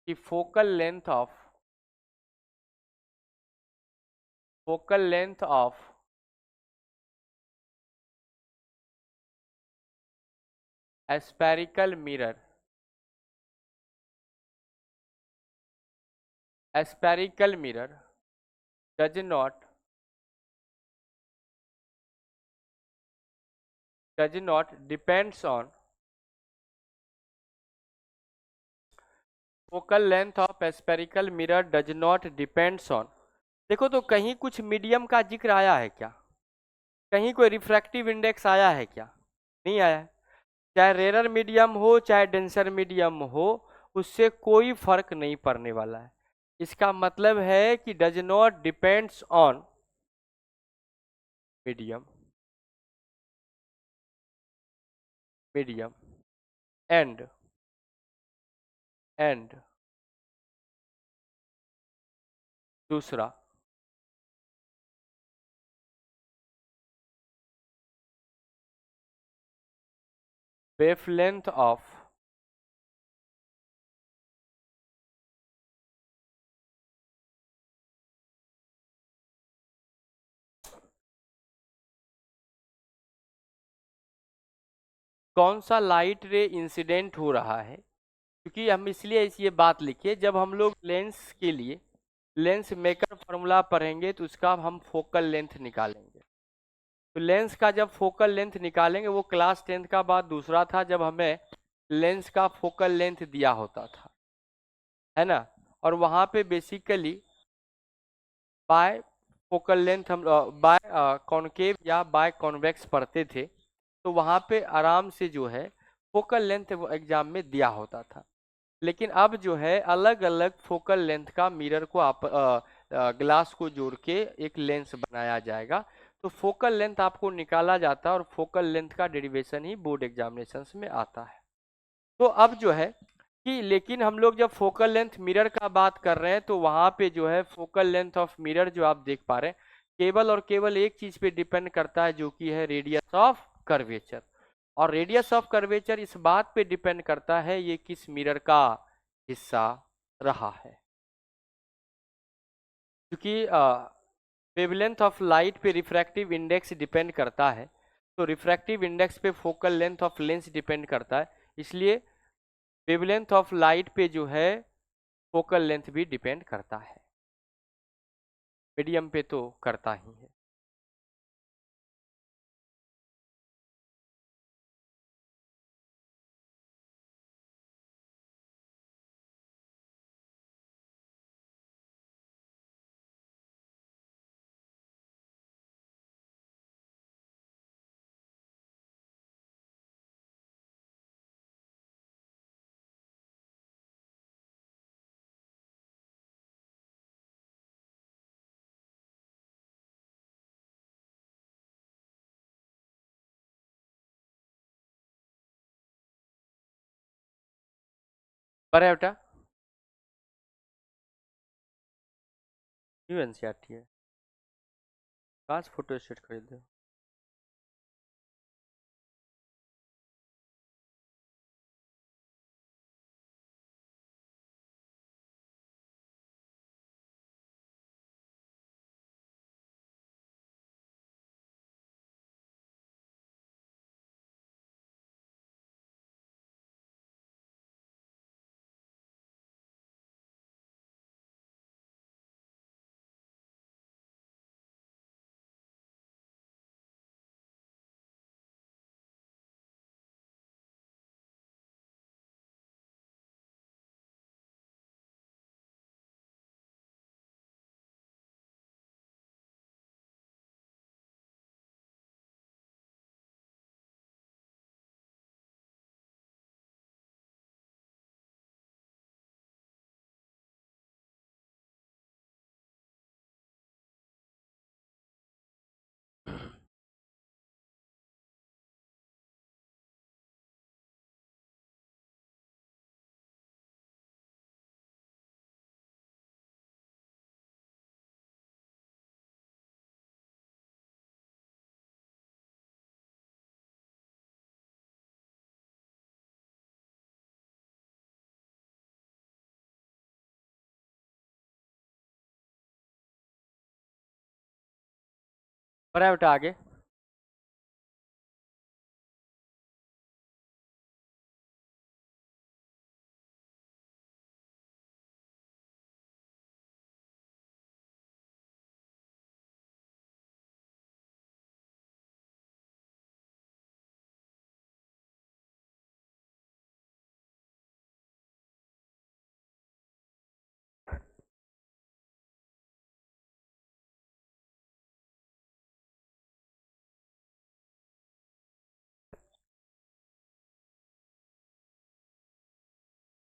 कि focal length of spherical mirror does not depends on focal length of spherical mirror does not depends on। देखो तो कहीं कुछ मीडियम का जिक्र आया है क्या, कहीं कोई रिफ्रैक्टिव इंडेक्स आया है क्या, नहीं आया है। चाहे रेयर मीडियम हो चाहे डेंसर मीडियम हो, उससे कोई फर्क नहीं पड़ने वाला है। इसका मतलब है कि does not depends on medium medium and दूसरा वेवलेंथ ऑफ कौन सा लाइट रे इंसिडेंट हो रहा है। क्योंकि हम इसलिए ये बात लिखे, जब हम लोग लेंस के लिए लेंस मेकर फॉर्मूला पढ़ेंगे तो उसका हम फोकल लेंथ निकालेंगे। तो लेंस का जब फोकल लेंथ निकालेंगे, वो क्लास 10th का बाद दूसरा था जब हमें लेंस का फोकल लेंथ दिया होता था, है ना। और वहाँ पे बेसिकली बाय फोकल लेंथ हम बाय कॉनकेव या बाय कॉन्वेक्स पढ़ते थे, तो वहाँ पे आराम से जो है फोकल लेंथ एग्जाम में दिया होता था। लेकिन अब जो है अलग अलग फोकल लेंथ का मिरर को आप ग्लास को जोड़ के एक लेंस बनाया जाएगा। तो फोकल लेंथ आपको निकाला जाता है और फोकल लेंथ का डेरिवेशन ही बोर्ड एग्जामिनेशंस में आता है। तो अब जो है कि लेकिन हम लोग जब फोकल लेंथ मिरर का बात कर रहे हैं तो वहां पे जो है फोकल लेंथ ऑफ मिरर जो आप देख पा रहे हैं केवल और केवल एक चीज पे डिपेंड करता है, जो कि है रेडियस ऑफ कर्वेचर। और रेडियस ऑफ कर्वेचर इस बात पे डिपेंड करता है ये किस मिरर का हिस्सा रहा है। क्योंकि वेवलेंथ ऑफ लाइट पे रिफ्रैक्टिव इंडेक्स डिपेंड करता है, तो रिफ्रैक्टिव इंडेक्स पे focal length of lens depend करता है, इसलिए वेवलेंथ ऑफ लाइट पे जो है फोकल लेंथ भी डिपेंड करता है, मीडियम पे तो करता ही है। पर है बेटा, क्यों एनसीईआरटी है, कहाँ से फोटो स्टेट खरीदे। पर है बेटा आगे।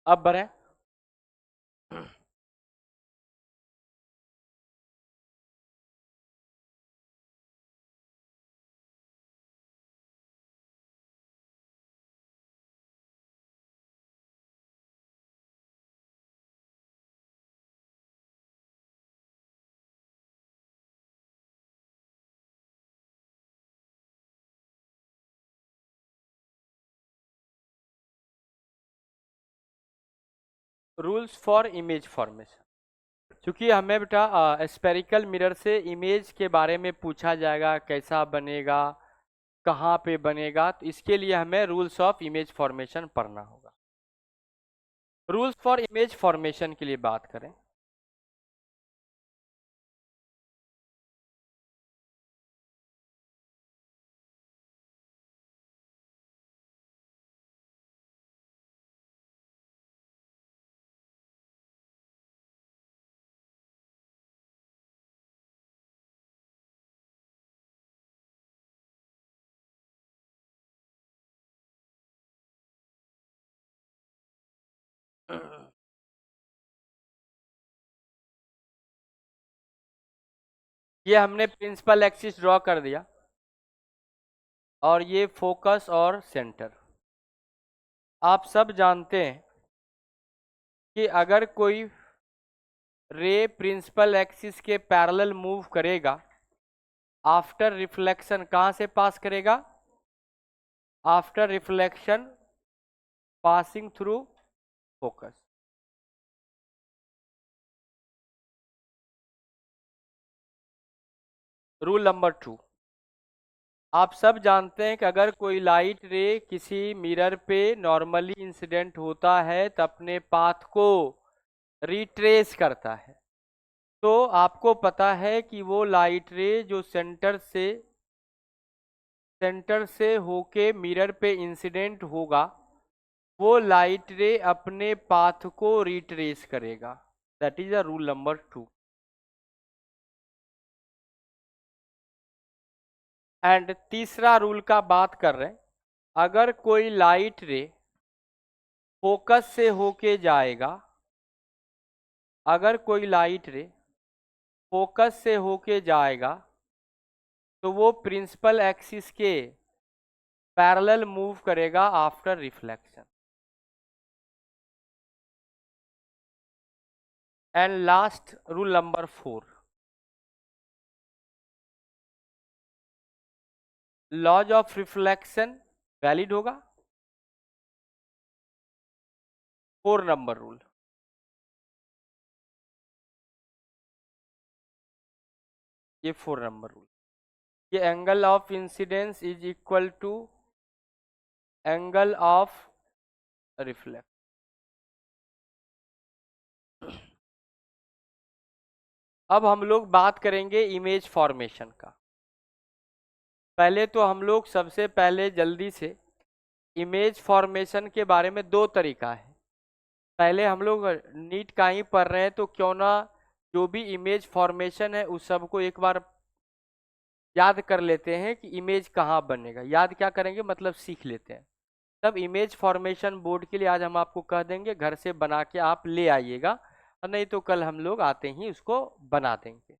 अब बढ़े, रूल्स फॉर इमेज फॉर्मेशन। क्योंकि हमें बेटा स्पेरिकल मिरर से इमेज के बारे में पूछा जाएगा, कैसा बनेगा, कहाँ पे बनेगा, तो इसके लिए हमें रूल्स ऑफ इमेज फॉर्मेशन पढ़ना होगा। रूल्स फॉर इमेज फॉर्मेशन के लिए बात करें ये हमने प्रिंसिपल एक्सिस ड्रॉ कर दिया और ये फोकस और सेंटर। आप सब जानते हैं कि अगर कोई रे प्रिंसिपल एक्सिस के पैरेलल मूव करेगा, आफ्टर रिफ्लेक्शन कहाँ से पास करेगा? After reflection passing through focus. Rule number 2, आप सब जानते हैं कि अगर कोई लाइट रे किसी मिरर पे नॉर्मली इंसिडेंट होता है तो अपने पाथ को रिट्रेस करता है। तो आपको पता है कि वो लाइट रे जो सेंटर से होके मिरर पे इंसिडेंट होगा, वो लाइट रे अपने पाथ को रिट्रेस करेगा। That is a rule number 2। And तीसरा रूल का बात कर रहे हैं, अगर कोई लाइट रे फोकस से होके जाएगा, अगर कोई लाइट रे फोकस से होके जाएगा तो वो प्रिंसिपल एक्सिस के पैरेलल मूव करेगा after reflection. And last rule number 4, laws of reflection valid होगा। 4 नंबर रूल, ये 4 नंबर रूल, ये angle of incidence is equal to angle of reflect. अब हम लोग बात करेंगे इमेज फॉर्मेशन का। पहले तो हम लोग सबसे पहले जल्दी से इमेज फॉर्मेशन के बारे में 2 तरीका है। पहले हम लोग नीट का ही पढ़ रहे हैं तो क्यों ना जो भी इमेज फॉर्मेशन है उस सब को एक बार याद कर लेते हैं कि इमेज कहाँ बनेगा। याद क्या करेंगे, मतलब सीख लेते हैं। तब इमेज फॉर्मेशन बोर्ड के लिए आज हम आपको कह देंगे घर से बना के आप ले आइएगा, और नहीं तो कल हम लोग आते ही उसको बना देंगे।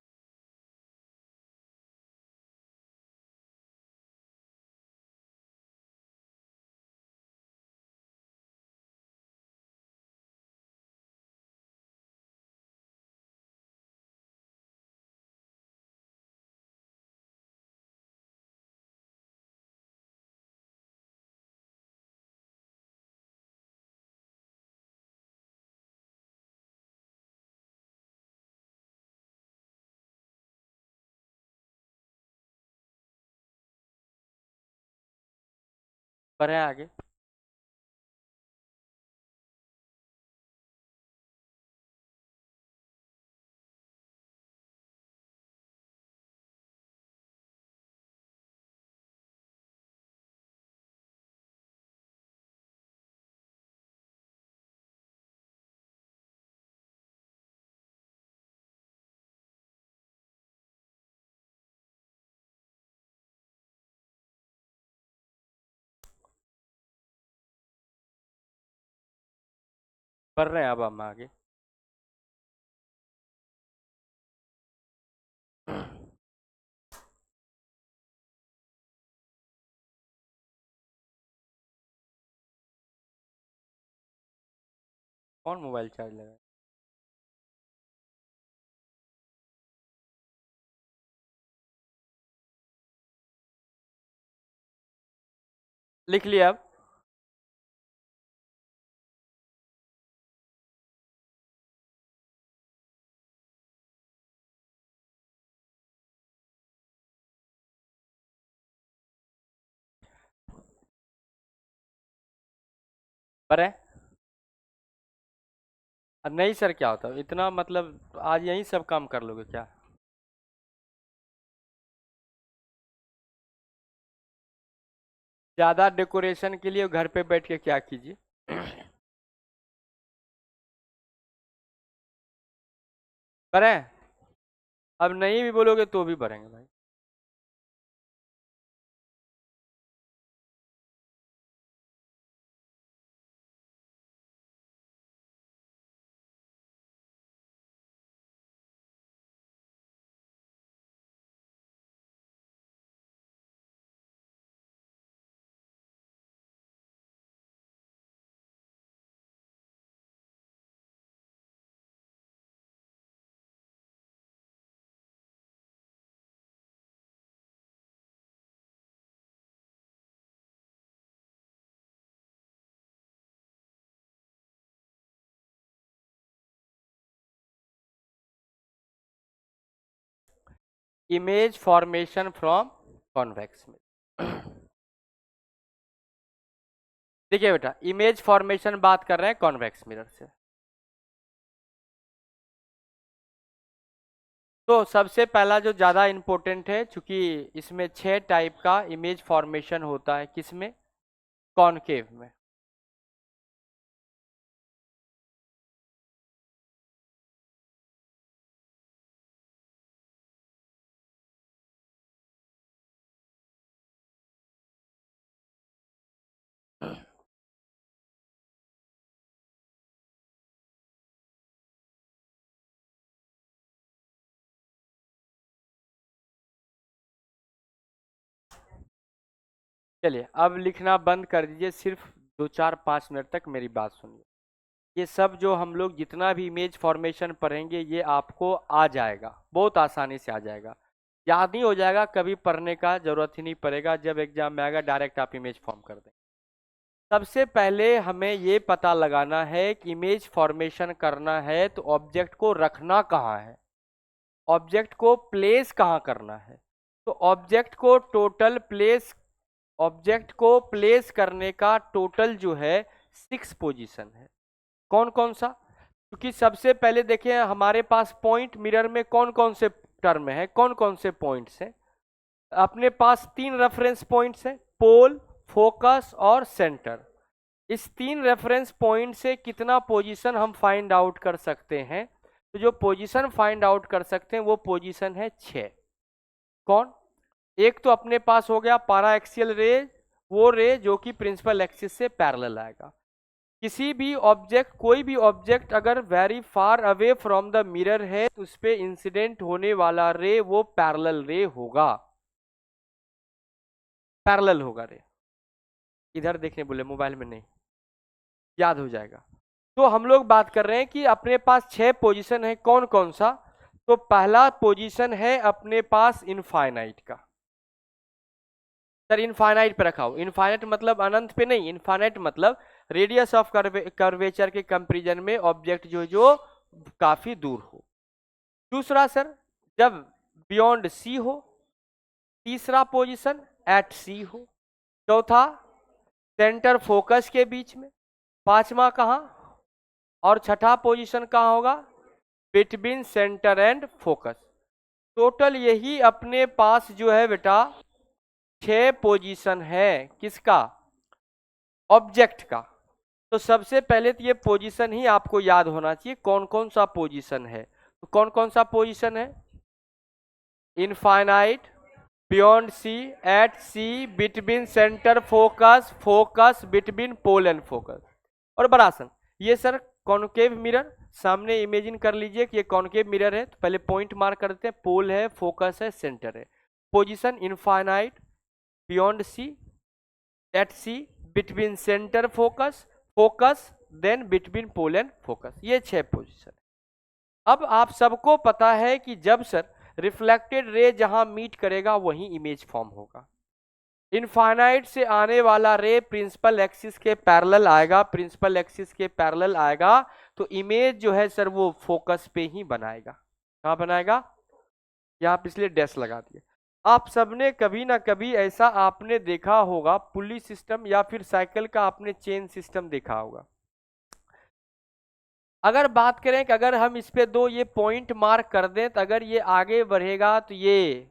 बढ़े आगे। बढ़ रहे हैं अब हम आगे। कौन मोबाइल चार्ज लगा? लिख लिया अब। बढ़े। नहीं सर, क्या होता है इतना, मतलब आज यही सब काम कर लोगे क्या? ज्यादा डेकोरेशन के लिए घर पे बैठ के क्या कीजिए। बढ़े। अब नहीं भी बोलोगे तो भी बढ़ेंगे भाई। Image formation from convex mirror. देखिए बेटा, इमेज फॉर्मेशन बात कर रहे हैं कॉन्वेक्स मिरर से। तो सबसे पहला जो ज़्यादा इम्पोर्टेंट है, चूंकि इसमें 6 टाइप का इमेज फॉर्मेशन होता है, किसमें? कॉनकेव में। चलिए अब लिखना बंद कर दीजिए, सिर्फ 2-4-5 मिनट तक मेरी बात सुनिए। ये सब जो हम लोग जितना भी इमेज फॉर्मेशन पढ़ेंगे ये आपको आ जाएगा, बहुत आसानी से आ जाएगा। याद नहीं हो जाएगा, कभी पढ़ने का जरूरत ही नहीं पड़ेगा, जब एग्जाम में आएगा डायरेक्ट आप इमेज फॉर्म कर दें। सबसे पहले हमें ये पता लगाना है कि इमेज फॉर्मेशन करना है तो ऑब्जेक्ट को रखना कहाँ है, ऑब्जेक्ट को प्लेस कहाँ करना है। तो ऑब्जेक्ट को प्लेस करने का टोटल जो है 6 पोजीशन है। कौन कौन सा? क्योंकि सबसे पहले देखिए हमारे पास पॉइंट मिरर में कौन कौन से टर्म है, कौन कौन से पॉइंट्स हैं। अपने पास 3 रेफरेंस पॉइंट्स हैं, पोल, फोकस और सेंटर। इस 3 रेफरेंस पॉइंट से कितना पोजीशन हम फाइंड आउट कर सकते हैं? तो जो पोजीशन फाइंड आउट कर सकते हैं वो पोजीशन है 6। कौन? एक तो अपने पास हो गया पारा एक्सियल रे, वो रे जो कि प्रिंसिपल एक्सिस से पैरेलल आएगा। किसी भी ऑब्जेक्ट, कोई भी ऑब्जेक्ट अगर very far away from the mirror है तो उस पे इंसिडेंट होने वाला रे वो पैरेलल रे होगा, पैरेलल होगा रे। इधर देखने बोले, मोबाइल में नहीं, याद हो जाएगा। तो हम लोग बात कर रहे हैं कि अपने पास 6 पोजीशन है, कौन कौन सा? तो पहला पोजीशन है अपने पास इनफाइनाइट का। सर इनफाइनाइट पे रखा हो, इनफाइनाइट मतलब अनंत पे नहीं, इनफाइनाइट मतलब रेडियस ऑफ कर्वेचर के कंपैरिजन में ऑब्जेक्ट जो काफी दूर हो। दूसरा सर जब बियॉन्ड सी हो। तीसरा पोजीशन एट सी हो। चौथा सेंटर फोकस के बीच में। पांचवा कहाँ? और छठा पोजीशन कहाँ होगा? Between centre and focus. Total यही अपने पास जो है बेटा 6 पोजीशन है, किसका? ऑब्जेक्ट का। तो सबसे पहले तो ये पोजीशन ही आपको याद होना चाहिए, कौन कौन सा पोजीशन है। तो कौन कौन सा पोजीशन है? Infinite, beyond C, at C, between centre focus, focus between pole and focus. और बरासन ये सर कॉनकेव मिरर, सामने इमेजिन कर लीजिए कि ये कॉनकेव मिरर है। तो पहले पॉइंट मार्क कर देते हैं, पोल है, फोकस है, सेंटर है। Position infinite, beyond C, at C, between centre focus, focus then between pole and focus. ये 6 पोजीशन। अब आप सबको पता है कि जब सर रिफ्लेक्टेड रे जहां मीट करेगा वहीं इमेज फॉर्म होगा। इनफाइनाइट से आने वाला रे प्रिंसिपल एक्सिस के पैरेलल आएगा, प्रिंसिपल एक्सिस के पैरेलल आएगा तो इमेज जो है सर वो फोकस पे ही बनाएगा। कहां बनाएगा? यहां पे इसलिए डैश लगा दिए। आप सबने कभी ना कभी ऐसा आपने देखा होगा, पुली सिस्टम या फिर साइकिल का आपने चेन सिस्टम देखा होगा। अगर बात करें कि अगर हम इस पे 2 ये पॉइंट मार्क कर दें तो अगर ये आगे बढ़ेगा तो ये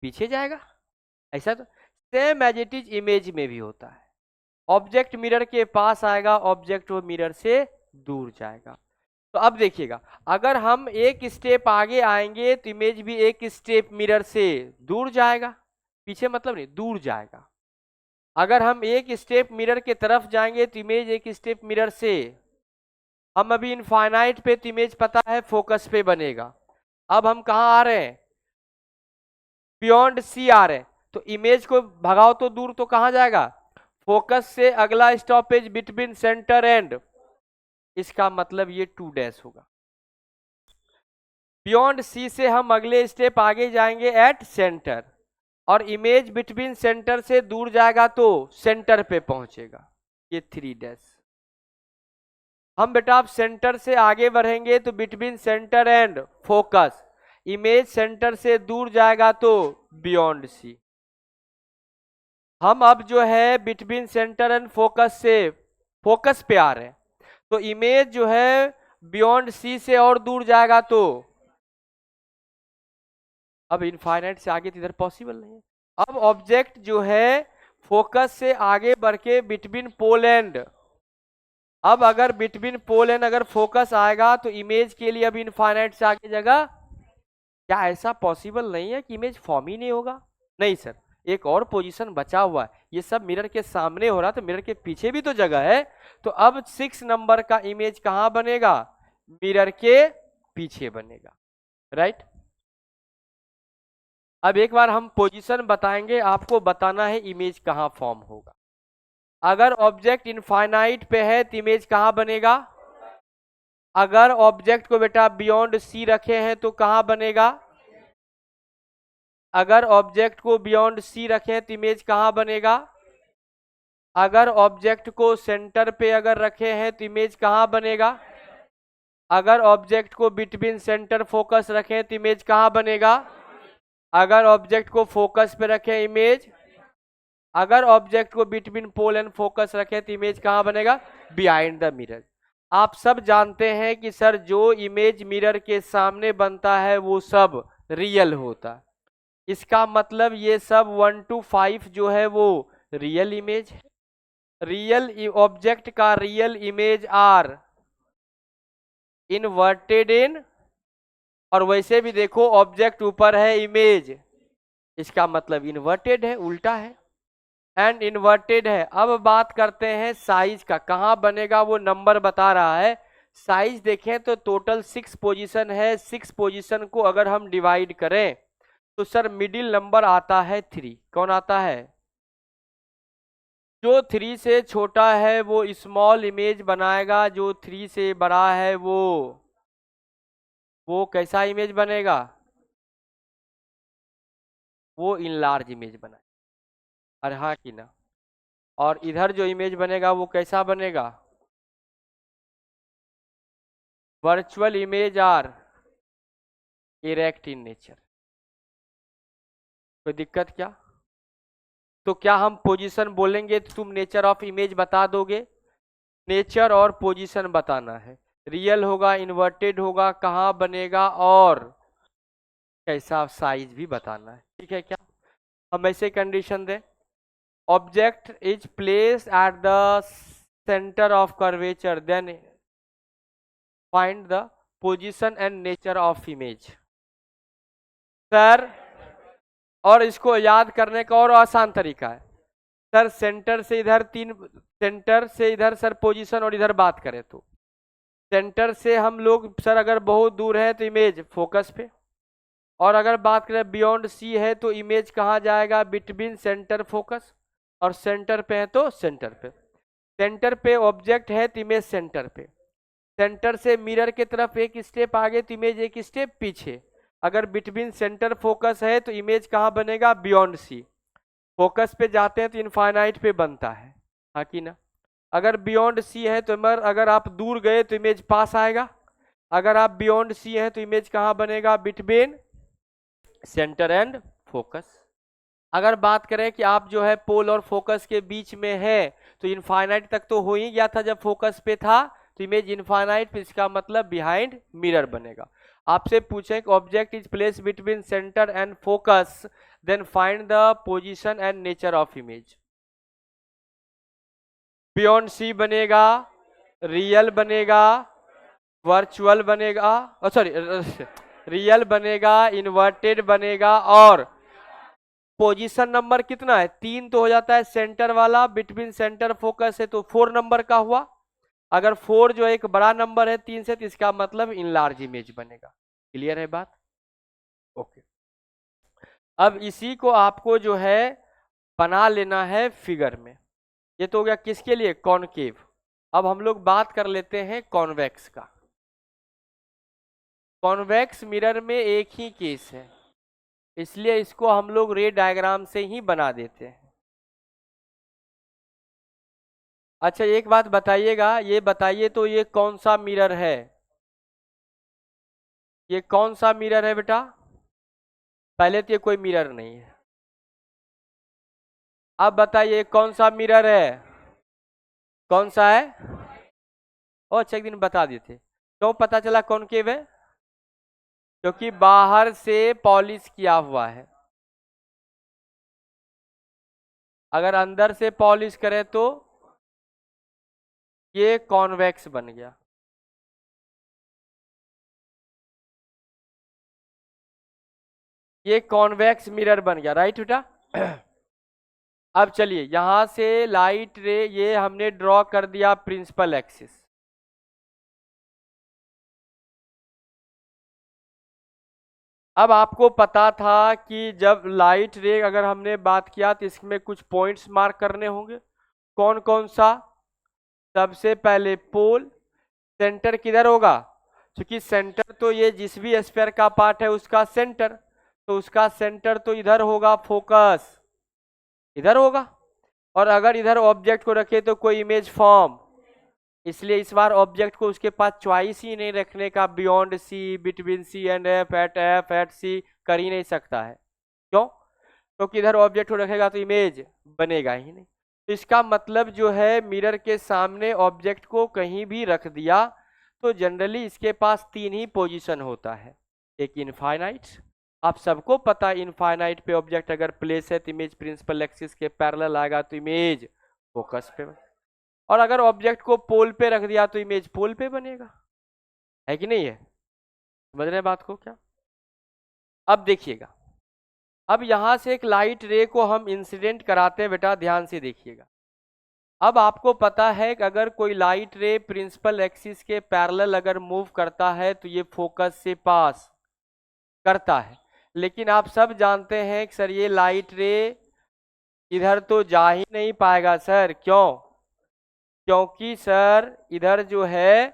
पीछे जाएगा, ऐसा। तो same as it is image में भी होता है, ऑब्जेक्ट मिरर के पास आएगा, ऑब्जेक्ट वो मिरर से दूर जाएगा। तो अब देखिएगा, अगर हम एक स्टेप आगे आएंगे तो इमेज भी एक स्टेप मिरर से दूर जाएगा, पीछे मतलब नहीं, दूर जाएगा। अगर हम एक स्टेप मिरर के तरफ जाएंगे तो इमेज एक स्टेप मिरर से, हम अभी इनफाइनाइट पे तो इमेज पता है फोकस पे बनेगा। अब हम कहाँ आ रहे हैं? बियॉन्ड सी आ रहे हैं, तो इमेज को भगाओ तो दूर, तो कहाँ जाएगा? फोकस से अगला स्टॉपेज बिटवीन सेंटर एंड, इसका मतलब ये 2 डैश होगा। बियॉन्ड सी से हम अगले स्टेप आगे जाएंगे एट सेंटर, और इमेज बिटवीन सेंटर से दूर जाएगा तो सेंटर पे पहुंचेगा, ये 3 डैश। हम बेटा आप सेंटर से आगे बढ़ेंगे तो between centre and focus, image centre से दूर जाएगा तो बियॉन्ड सी। हम अब जो है बिटवीन सेंटर एंड फोकस से फोकस पे आ रहे हैं, तो इमेज जो है बियॉन्ड सी से और दूर जाएगा तो अब इनफाइनाइट से आगे तो इधर पॉसिबल नहीं है। अब ऑब्जेक्ट जो है फोकस से आगे बढ़ के बिटवीन पोल एंड, अब अगर बिटवीन पोल एंड अगर फोकस आएगा तो इमेज के लिए अब इनफाइनाइट से आगे जगह, क्या ऐसा पॉसिबल नहीं है कि इमेज फॉर्म ही नहीं होगा? नहीं सर, एक और पोजीशन बचा हुआ है, ये सब मिरर के सामने हो रहा तो मिरर के पीछे भी तो जगह है, तो अब 6 नंबर का इमेज कहां बनेगा? मिरर के पीछे बनेगा, राइट। अब एक बार हम पोजीशन बताएंगे, आपको बताना है इमेज कहां फॉर्म होगा। अगर ऑब्जेक्ट इनफाइनाइट पे है तो इमेज कहां बनेगा? अगर ऑब्जेक्ट को बेटा बियॉन्ड सी रखे हैं तो कहां बनेगा? अगर ऑब्जेक्ट को बियॉन्ड सी रखें तो इमेज कहां बनेगा? अगर ऑब्जेक्ट को सेंटर पे अगर रखे हैं तो इमेज कहां बनेगा? अगर ऑब्जेक्ट को बिटवीन सेंटर फोकस रखें तो इमेज कहां बनेगा? अगर ऑब्जेक्ट को फोकस पे रखें इमेज, अगर ऑब्जेक्ट को बिटवीन पोल एंड फोकस रखें तो इमेज कहां बनेगा? Behind the mirror. आप सब जानते हैं कि सर जो इमेज मिरर के सामने बनता है वो सब रियल होता है, इसका मतलब ये सब 1 to 5 जो है वो रियल इमेज है। रियल ऑब्जेक्ट का रियल इमेज आर इनवर्टेड इन, और वैसे भी देखो ऑब्जेक्ट ऊपर है इमेज, इसका मतलब इन्वर्टेड है, उल्टा है, एंड इन्वर्टेड है। अब बात करते हैं साइज का, कहां बनेगा वो नंबर बता रहा है। साइज देखें तो टोटल 6 पोजीशन है, 6 पोजीशन को अगर हम डिवाइड करें तो सर मिडिल नंबर आता है 3। कौन आता है? जो 3 से छोटा है वो स्मॉल इमेज बनाएगा, जो 3 से बड़ा है वो कैसा इमेज बनेगा? वो इनलार्ज इमेज बनाए, अरे हाँ कि ना। और इधर जो इमेज बनेगा वो कैसा बनेगा? Virtual image are erect in nature. कोई दिक्कत क्या? तो क्या हम पोजीशन बोलेंगे तो तुम नेचर ऑफ इमेज बता दोगे? नेचर और पोजीशन बताना है, रियल होगा, इन्वर्टेड होगा, कहाँ बनेगा, और कैसा साइज भी बताना है, ठीक है क्या? हम ऐसे कंडीशन दें, object is place at the centre of curvature, then find the position and nature of image. Sir, और इसको याद करने का और आसान तरीका है सर, सेंटर से इधर 3, सेंटर से इधर सर पोजीशन और इधर बात करें तो सेंटर से हम लोग सर अगर बहुत दूर है तो इमेज फोकस पे, और अगर बात करें बियॉन्ड सी है तो इमेज कहाँ जाएगा? बिटवीन सेंटर फोकस, और सेंटर पे है तो सेंटर पे। सेंटर पे ऑब्जेक्ट है तो इमेज सेंटर पे, सेंटर से मिरर के तरफ एक स्टेप आगे तो इमेज एक स्टेप पीछे। अगर बिटवीन सेंटर फोकस है तो इमेज कहाँ बनेगा? बियॉन्ड सी। फोकस पे जाते हैं तो इनफाइनाइट पे बनता है, हाँ कि ना। अगर बियॉन्ड सी है तो अगर आप दूर गए तो इमेज पास आएगा, अगर आप बियॉन्ड सी है तो इमेज कहाँ बनेगा? Between centre and focus. अगर बात करें कि आप जो है पोल और फोकस के बीच में है तो इनफाइनाइट तक तो हो ही गया था जब फोकस पे था, तो इमेज इनफाइनाइट पे, इसका मतलब बिहाइंड मिरर बनेगा। आपसे पूछें कि object is place between centre and focus, then find the position and nature of image. Beyond C बनेगा, रियल बनेगा, वर्चुअल बनेगा, सॉरी रियल बनेगा, इन्वर्टेड बनेगा, और पोजीशन नंबर कितना है? 3 तो हो जाता है सेंटर वाला, बिटवीन सेंटर फोकस है तो 4 नंबर का हुआ। अगर 4 जो एक बड़ा नंबर है 3 से, तो इसका मतलब इनलार्ज इमेज बनेगा। क्लियर है बात? ओके। अब इसी को आपको जो है बना लेना है फिगर में। ये तो हो गया किसके लिए? कॉनकेव। अब हम लोग बात कर लेते हैं कॉन्वेक्स का। कॉन्वेक्स मिरर में एक ही केस है, इसलिए इसको हम लोग रे डायग्राम से ही बना देते हैं। अच्छा एक बात बताइएगा, ये बताइए तो ये कौन सा मिरर है? ये कौन सा मिरर है बेटा? पहले तो ये कोई मिरर नहीं है। अब बताइए कौन सा मिरर है, कौन सा है? ओ अच्छा, एक दिन बता दिए थे। क्यों पता चला कॉनकेव है? क्योंकि बाहर से पॉलिश किया हुआ है। अगर अंदर से पॉलिश करें तो ये कॉन्वेक्स बन गया। ये कॉन्वेक्स मिरर बन गया, राइट बेटा? अब चलिए यहां से लाइट रे, ये हमने ड्रॉ कर दिया प्रिंसिपल एक्सिस। अब आपको पता था कि जब लाइट रे अगर हमने बात किया तो इसमें कुछ पॉइंट्स मार्क करने होंगे। कौन कौन सा? सबसे पहले पोल। सेंटर किधर होगा? क्योंकि सेंटर तो ये जिस भी स्फीयर का पार्ट है उसका सेंटर, तो उसका सेंटर तो इधर होगा, फोकस इधर होगा। और अगर इधर ऑब्जेक्ट को रखे तो कोई इमेज फॉर्म, इसलिए इस बार ऑब्जेक्ट को उसके पास चॉइस ही नहीं रखने का, beyond C, between C and F at C कर ही नहीं सकता है। क्यों? क्योंकि इधर ऑब्जेक्ट को रखेगा तो इमेज बनेगा ही नहीं। तो इसका मतलब जो है मिरर के सामने ऑब्जेक्ट को कहीं भी रख दिया तो जनरली इसके पास तीन ही पोजीशन होता है। एक इनफाइनाइट, आप सबको पता है इनफाइनाइट पे ऑब्जेक्ट अगर प्लेस है तो इमेज प्रिंसिपल एक्सिस के पैरेलल आएगा तो इमेज फोकस पे। और अगर ऑब्जेक्ट को पोल पे रख दिया तो इमेज पोल पे बनेगा, है कि नहीं है? समझ रहे हैं बात को क्या? अब देखिएगा, अब यहां से एक लाइट रे को हम इंसिडेंट कराते हैं बेटा, ध्यान से देखिएगा। अब आपको पता है कि अगर कोई लाइट रे प्रिंसिपल एक्सिस के पैरेलल अगर मूव करता है तो ये फोकस से पास करता है। लेकिन आप सब जानते हैं कि सर ये लाइट रे इधर तो जा ही नहीं पाएगा सर। क्यों? क्योंकि सर इधर जो है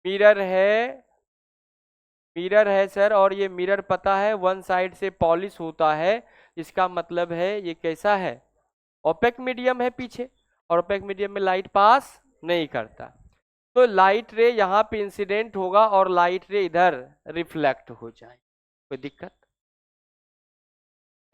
मिरर है, मिरर है सर, और ये मिरर पता है वन साइड से पॉलिश होता है। इसका मतलब है ये कैसा है? ओपेक मीडियम है पीछे, और ओपेक मीडियम में लाइट पास नहीं करता। तो लाइट रे यहाँ पे इंसिडेंट होगा और लाइट रे इधर रिफ्लेक्ट हो जाए, कोई दिक्कत?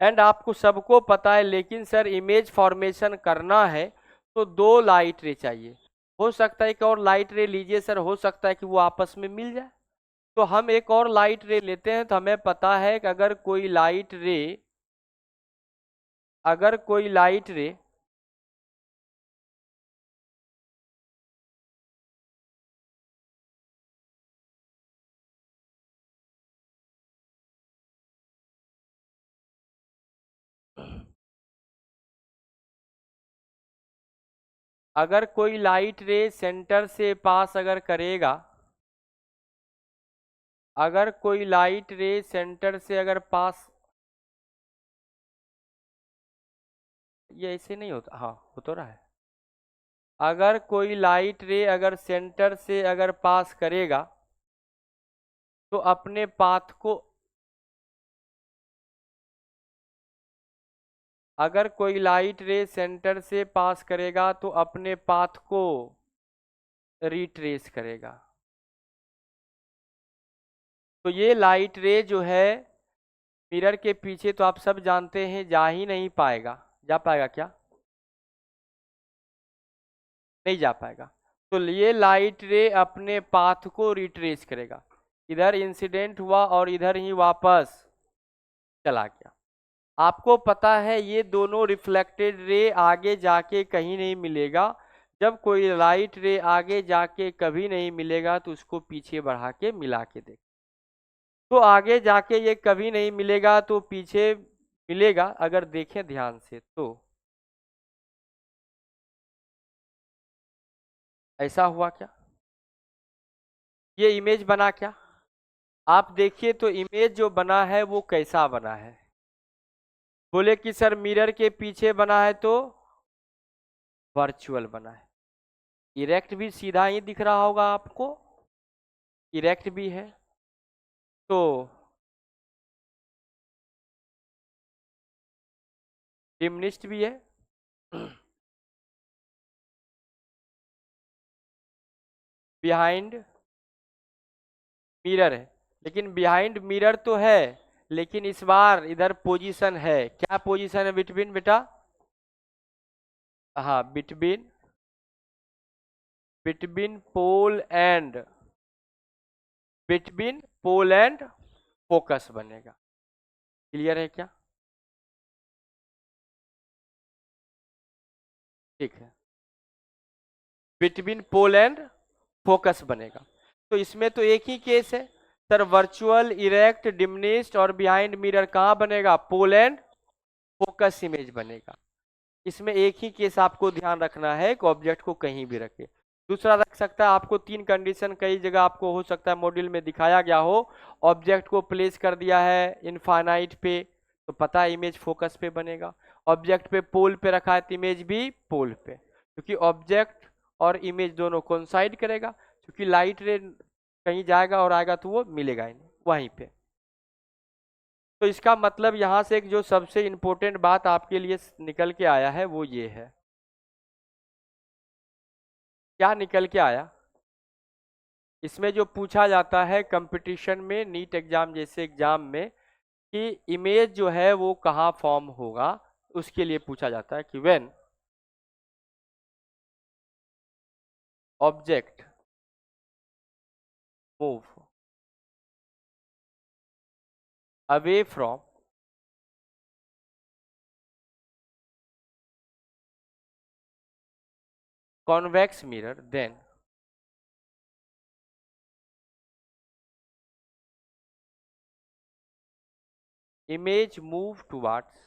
एंड आपको सबको पता है, लेकिन सर इमेज फॉर्मेशन करना है तो दो लाइट रे चाहिए। हो सकता है कि और लाइट रे लीजिए सर, हो सकता है कि वो आपस में मिल जाए। तो हम एक और लाइट रे लेते हैं। तो हमें पता है कि अगर कोई लाइट रे, अगर कोई लाइट रे अगर कोई लाइट रे सेंटर से पास अगर करेगा, अगर कोई लाइट रे सेंटर से अगर पास, ये ऐसे नहीं होता, हाँ हो तो रहा है। अगर कोई लाइट रे अगर सेंटर से अगर पास करेगा तो अपने पाथ को, अगर कोई लाइट रे सेंटर से पास करेगा तो अपने पाथ को रिट्रेस करेगा। तो ये लाइट रे जो है मिरर के पीछे तो आप सब जानते हैं जा ही नहीं पाएगा। जा पाएगा क्या? नहीं जा पाएगा। तो ये लाइट रे अपने पाथ को रिट्रेस करेगा, इधर इंसिडेंट हुआ और इधर ही वापस चला गया। आपको पता है ये दोनों रिफ्लेक्टेड रे आगे जाके कहीं नहीं मिलेगा। जब कोई लाइट रे आगे जाके कभी नहीं मिलेगा तो उसको पीछे बढ़ा के मिला के देख। तो आगे जाके ये कभी नहीं मिलेगा तो पीछे मिलेगा, अगर देखें ध्यान से तो ऐसा हुआ क्या? ये इमेज बना क्या? आप देखिए तो इमेज जो बना है वो कैसा बना है? बोले कि सर मिरर के पीछे बना है तो वर्चुअल बना है। इरेक्ट भी सीधा ही दिख रहा होगा आपको, इरेक्ट भी है। तो डिमनिस्ट भी है, बिहाइंड मिरर है। लेकिन बिहाइंड मिरर तो है, लेकिन इस बार इधर पोजीशन है, क्या पोजीशन है बिटवीन बेटा? हाँ, between, between pole and, between pole and focus बनेगा। क्लियर है क्या? ठीक है, बिटवीन पोल एंड फोकस बनेगा। तो इसमें तो एक ही केस है सर, वर्चुअल, इरेक्ट, डिमनिस्ड और बिहाइंड मिरर कहाँ बनेगा? पोल एंड फोकस इमेज बनेगा। इसमें एक ही केस आपको ध्यान रखना है कि ऑब्जेक्ट को कहीं भी रखे। दूसरा रख सकता है आपको, तीन कंडीशन कई जगह आपको हो सकता है मॉड्यूल में दिखाया गया हो। ऑब्जेक्ट को प्लेस कर दिया है इनफाइनाइट पे, तो पता है इमेज फोकस पे बनेगा। ऑब्जेक्ट पे पोल पे रखा है तो इमेज भी पोल पे, क्योंकि ऑब्जेक्ट और इमेज दोनों कोइंसाइड करेगा, क्योंकि लाइट रे कहीं जाएगा और आएगा तो वो मिलेगा ही नहीं वहीं पे। तो इसका मतलब यहाँ से एक जो सबसे इम्पोर्टेंट बात आपके लिए निकल के आया है वो ये है। क्या निकल के आया? इसमें जो पूछा जाता है कंपटीशन में, नीट एग्जाम जैसे एग्जाम में, कि इमेज जो है वो कहाँ फॉर्म होगा, उसके लिए पूछा जाता है कि when object move away from convex mirror, then image move towards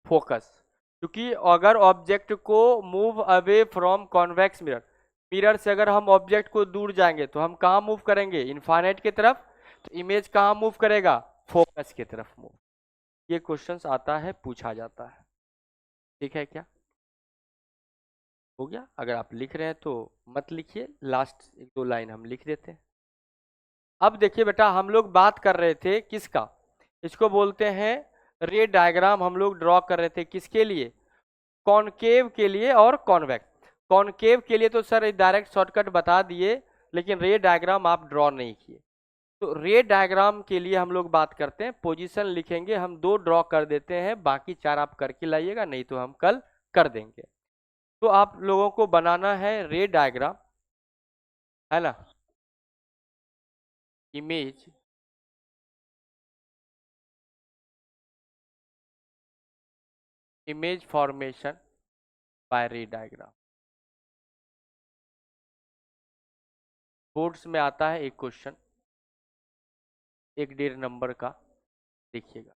focus. क्योंकि अगर ऑब्जेक्ट को move away from convex mirror, mirror से अगर हम ऑब्जेक्ट को दूर जाएंगे तो हम कहाँ मूव करेंगे? इनफाइनाइट की तरफ। तो इमेज कहाँ मूव करेगा? फोकस की तरफ मूव। ये क्वेश्चंस आता है, पूछा जाता है। ठीक है क्या? हो गया? अगर आप लिख रहे हैं तो मत लिखिए, लास्ट एक दो लाइन हम लिख देते हैं। अब देखिए बेटा, हम लोग बात कर रहे थे किसका? इसको बोलते हैं रे डायग्राम। हम लोग ड्रॉ कर रहे थे किसके लिए? कॉनकेव के लिए और कॉन्वेक्स। कॉनकेव के लिए तो सर डायरेक्ट शॉर्टकट बता दिए, लेकिन रे डायग्राम आप ड्रॉ नहीं किए। तो रे डायग्राम के लिए हम लोग बात करते हैं। पोजीशन लिखेंगे, हम दो ड्रॉ कर देते हैं, बाकी चार आप करके लाइएगा, नहीं तो हम कल कर देंगे। तो आप लोगों को बनाना है रे डायग्राम, है ना? इमेज इमेज फॉर्मेशन बाय रे डायग्राम। बोर्ड्स में आता है एक क्वेश्चन, 1.5 नंबर का, देखिएगा।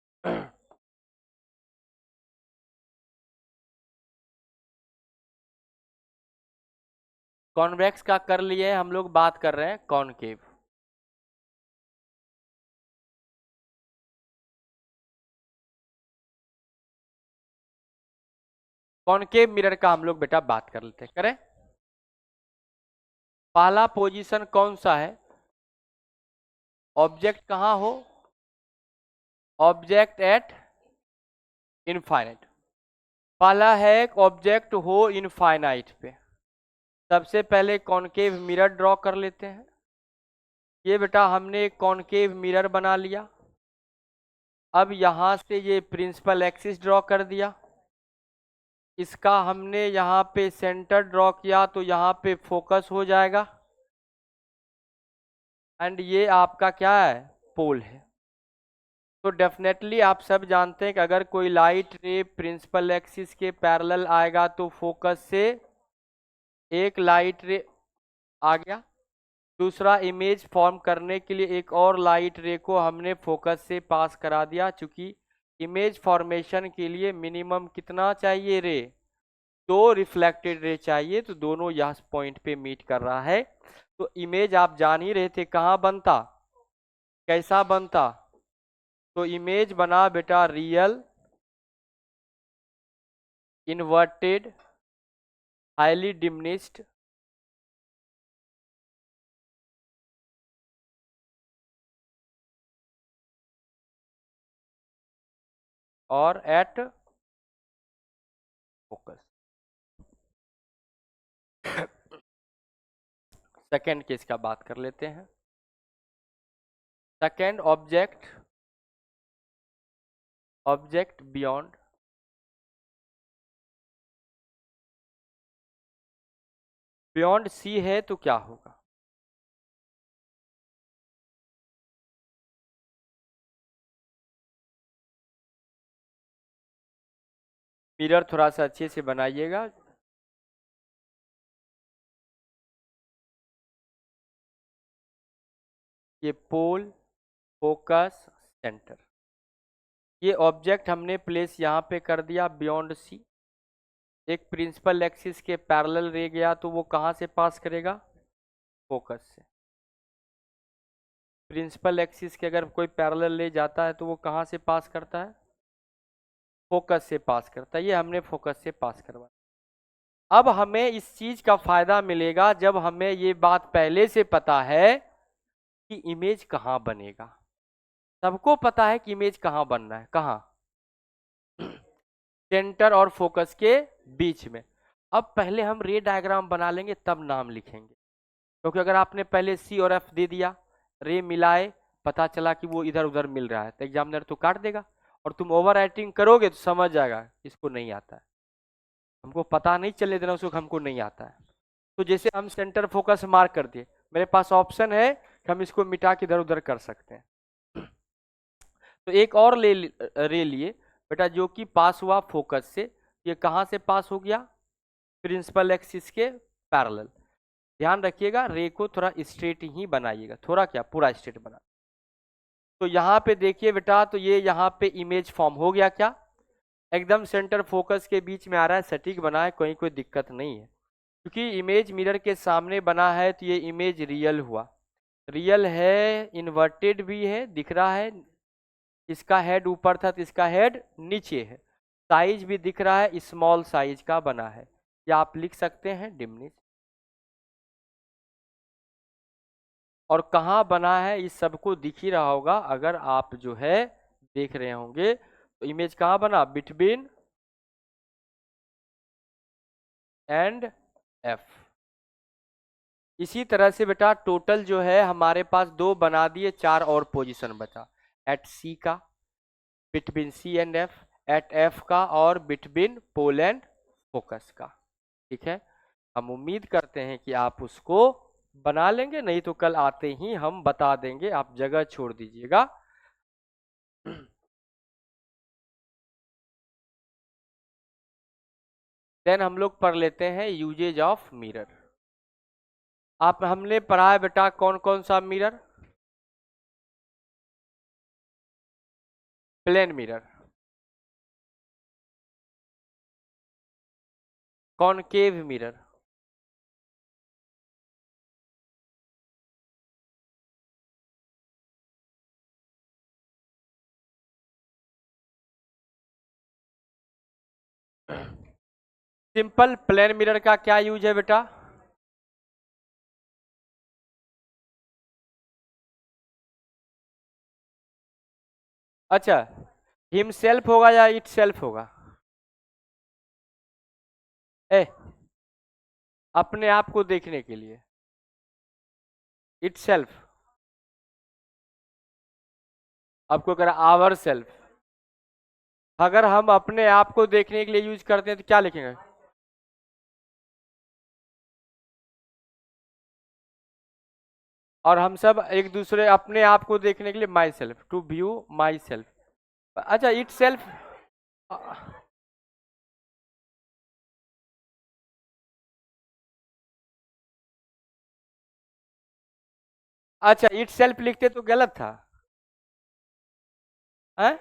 कॉन्वेक्स का कर लिए, हम लोग बात कर रहे हैं कॉनकेव। कॉनकेव मिरर का हम लोग बेटा बात कर लेते हैं, करें? पहला पोजीशन कौन सा है? ऑब्जेक्ट कहाँ हो? Object at infinite. पहला है ऑब्जेक्ट हो इनफाइनाइट पे। सबसे पहले कॉनकेव मिरर ड्रॉ कर लेते हैं। ये बेटा हमने एक कॉनकेव मिरर बना लिया। अब यहां से ये प्रिंसिपल एक्सिस ड्रॉ कर दिया। इसका हमने यहाँ पे सेंटर ड्रॉ किया, तो यहाँ पे फोकस हो जाएगा। एंड ये आपका क्या है? पोल है। तो डेफिनेटली आप सब जानते हैं कि अगर कोई लाइट रे प्रिंसिपल एक्सिस के पैरेलल आएगा तो फोकस से एक लाइट रे आ गया। दूसरा, इमेज फॉर्म करने के लिए एक और लाइट रे को हमने फोकस से पास करा दिया। चूंकि इमेज फॉर्मेशन के लिए मिनिमम कितना चाहिए रे? दो रिफ्लेक्टेड रे चाहिए, तो दोनों यह पॉइंट पे मीट कर रहा है। तो इमेज आप जान ही रहे थे कहाँ बनता, कैसा बनता? तो इमेज बना बेटा रियल, इन्वर्टेड, हाईली डिमिनिश्ड और एट फोकस। सेकेंड केस का बात कर लेते हैं। सेकेंड, ऑब्जेक्ट बियॉन्ड सी है तो क्या होगा? मिरर थोड़ा सा अच्छे से बनाइएगा। ये पोल, फोकस, सेंटर, ये ऑब्जेक्ट हमने प्लेस यहाँ पे कर दिया बियॉन्ड सी। एक प्रिंसिपल एक्सिस के पैरेलल रे गया तो वो कहाँ से पास करेगा? फोकस से। प्रिंसिपल एक्सिस के अगर कोई पैरेलल ले जाता है तो वो कहाँ से पास करता है? फोकस से पास करता है। ये हमने फोकस से पास करवाया। अब हमें इस चीज का फायदा मिलेगा जब हमें ये बात पहले से पता है कि इमेज कहाँ बनेगा। सबको पता है कि इमेज कहाँ बनना है, कहाँ? सेंटर और फोकस के बीच में। अब पहले हम रे डायग्राम बना लेंगे तब नाम लिखेंगे, क्योंकि अगर आपने पहले सी और एफ दे दिया, रे मिलाए, पता चला कि वो इधर उधर मिल रहा है, तो एग्जामिनर तो काट देगा और तुम ओवर राइटिंग करोगे तो समझ जाएगा इसको नहीं आता है। हमको पता नहीं चलने देना उसको, हमको नहीं आता है। तो जैसे हम सेंटर फोकस मार्क कर दिए, मेरे पास ऑप्शन है कि हम इसको मिटा के इधर उधर कर सकते हैं। तो एक और रे लिए बेटा जो कि पास हुआ फोकस से। ये कहाँ से पास हो गया? प्रिंसिपल एक्सिस के पैरेलल। ध्यान रखिएगा रे को थोड़ा स्ट्रेट ही बनाइएगा, थोड़ा क्या पूरा स्ट्रेट बना। तो यहाँ पे देखिए बेटा, तो ये यहाँ पे इमेज फॉर्म हो गया क्या? एकदम सेंटर फोकस के बीच में आ रहा है, सटीक बना है, कोई कोई दिक्कत नहीं है। क्योंकि इमेज मिरर के सामने बना है तो ये इमेज रियल हुआ। रियल है, इन्वर्टेड भी है, दिख रहा है। इसका हेड ऊपर था तो इसका हेड नीचे है। साइज भी दिख रहा है, स्मॉल साइज का बना है। या आप लिख सकते हैं डिमनिश। और कहाँ बना है इस सबको दिख ही रहा होगा, अगर आप जो है देख रहे होंगे। तो इमेज कहाँ बना? Between and F. इसी तरह से बेटा टोटल जो है हमारे पास दो बना दिए, चार और पोजीशन बचा। एट सी का, between C and F, at F का, और बिटवीन पोल एंड फोकस का। ठीक है, हम उम्मीद करते हैं कि आप उसको बना लेंगे, नहीं तो कल आते ही हम बता देंगे, आप जगह छोड़ दीजिएगा। देन हम लोग पढ़ लेते हैं यूजेज ऑफ मिरर। आप हमने पढ़ा है बेटा कौन कौन सा mirror? Plane mirror, concave mirror, simple plane mirror का क्या यूज है बेटा? अच्छा, हिमसेल्फ होगा या इट सेल्फ होगा? ए, अपने आप को देखने के लिए इट सेल्फ। आपको कह रहा आवर सेल्फ। अगर हम अपने आप को देखने के लिए यूज करते हैं तो क्या लिखेंगे? और हम सब एक दूसरे अपने आप को देखने के लिए myself, to view myself. अच्छा, इट सेल्फ। अच्छा, इट सेल्फ लिखते तो गलत था है?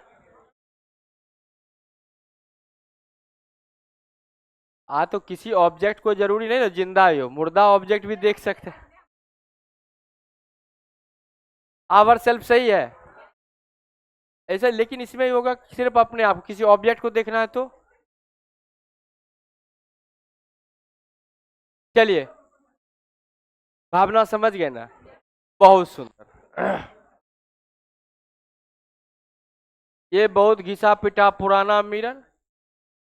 तो किसी ऑब्जेक्ट को जरूरी नहीं ना जिंदा ही हो, मुर्दा ऑब्जेक्ट भी देख सकते हैं। आवर सेल्फ सही है ऐसा, लेकिन इसमें होगा सिर्फ अपने आप, किसी ऑब्जेक्ट को देखना है तो चलिए, भावना समझ गए ना? बहुत सुंदर। ये बहुत घिसा पिटा पुराना मिरर,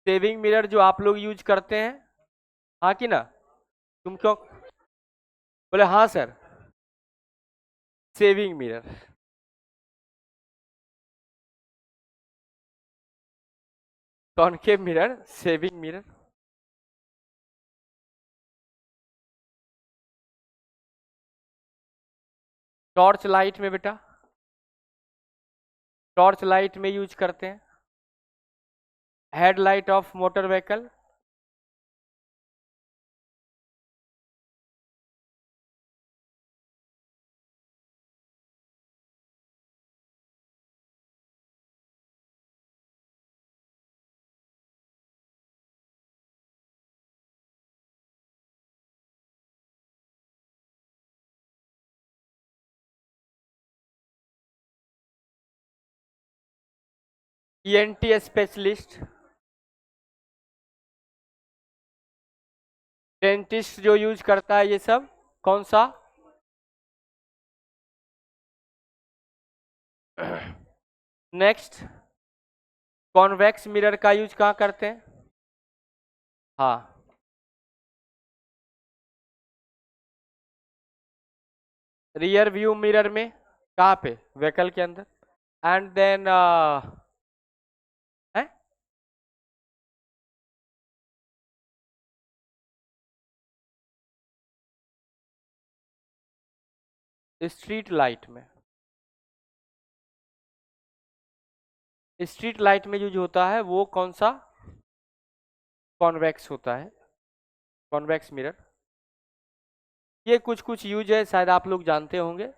सेविंग मिरर जो आप लोग यूज करते हैं, हाँ कि ना? तुम क्यों बोले हाँ sir? Saving mirror, concave mirror, saving mirror. Torch light में बेटा, टॉर्च लाइट में यूज करते हैं। Headlight of motor vehicle, ENT specialist, dentist जो यूज करता है ये सब। कौन सा? नेक्स्ट, कॉन्वेक्स मिरर का यूज कहाँ करते हैं? हाँ, रियर व्यू मिरर में, कहाँ पे? व्हीकल के अंदर। एंड देन स्ट्रीट लाइट में, स्ट्रीट लाइट में यूज होता है वो कौन सा? कॉन्वेक्स होता है, कॉन्वेक्स मिरर। ये कुछ कुछ यूज है, शायद आप लोग जानते होंगे।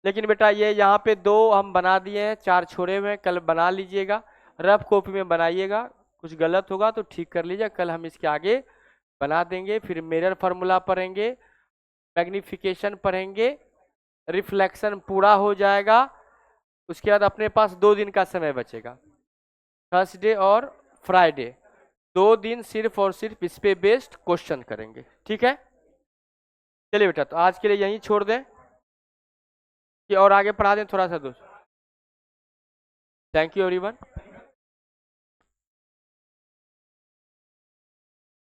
लेकिन बेटा ये यहाँ पे दो हम बना दिए हैं, चार छोड़े हुए हैं, कल बना लीजिएगा, रफ कॉपी में बनाइएगा। कुछ गलत होगा तो ठीक कर लीजिए, कल हम इसके आगे बना देंगे। फिर मिरर फार्मूला पढ़ेंगे, मैग्निफिकेशन पढ़ेंगे, रिफ्लेक्शन पूरा हो जाएगा। उसके बाद अपने पास 2 दिन का समय बचेगा, थर्सडे और फ्राइडे, 2 दिन सिर्फ और सिर्फ इस पे बेस्ड क्वेश्चन करेंगे। ठीक है, चलिए बेटा, तो आज के लिए यहीं छोड़ दें कि और आगे पढ़ा दें थोड़ा सा दोस्त। Thank you everyone.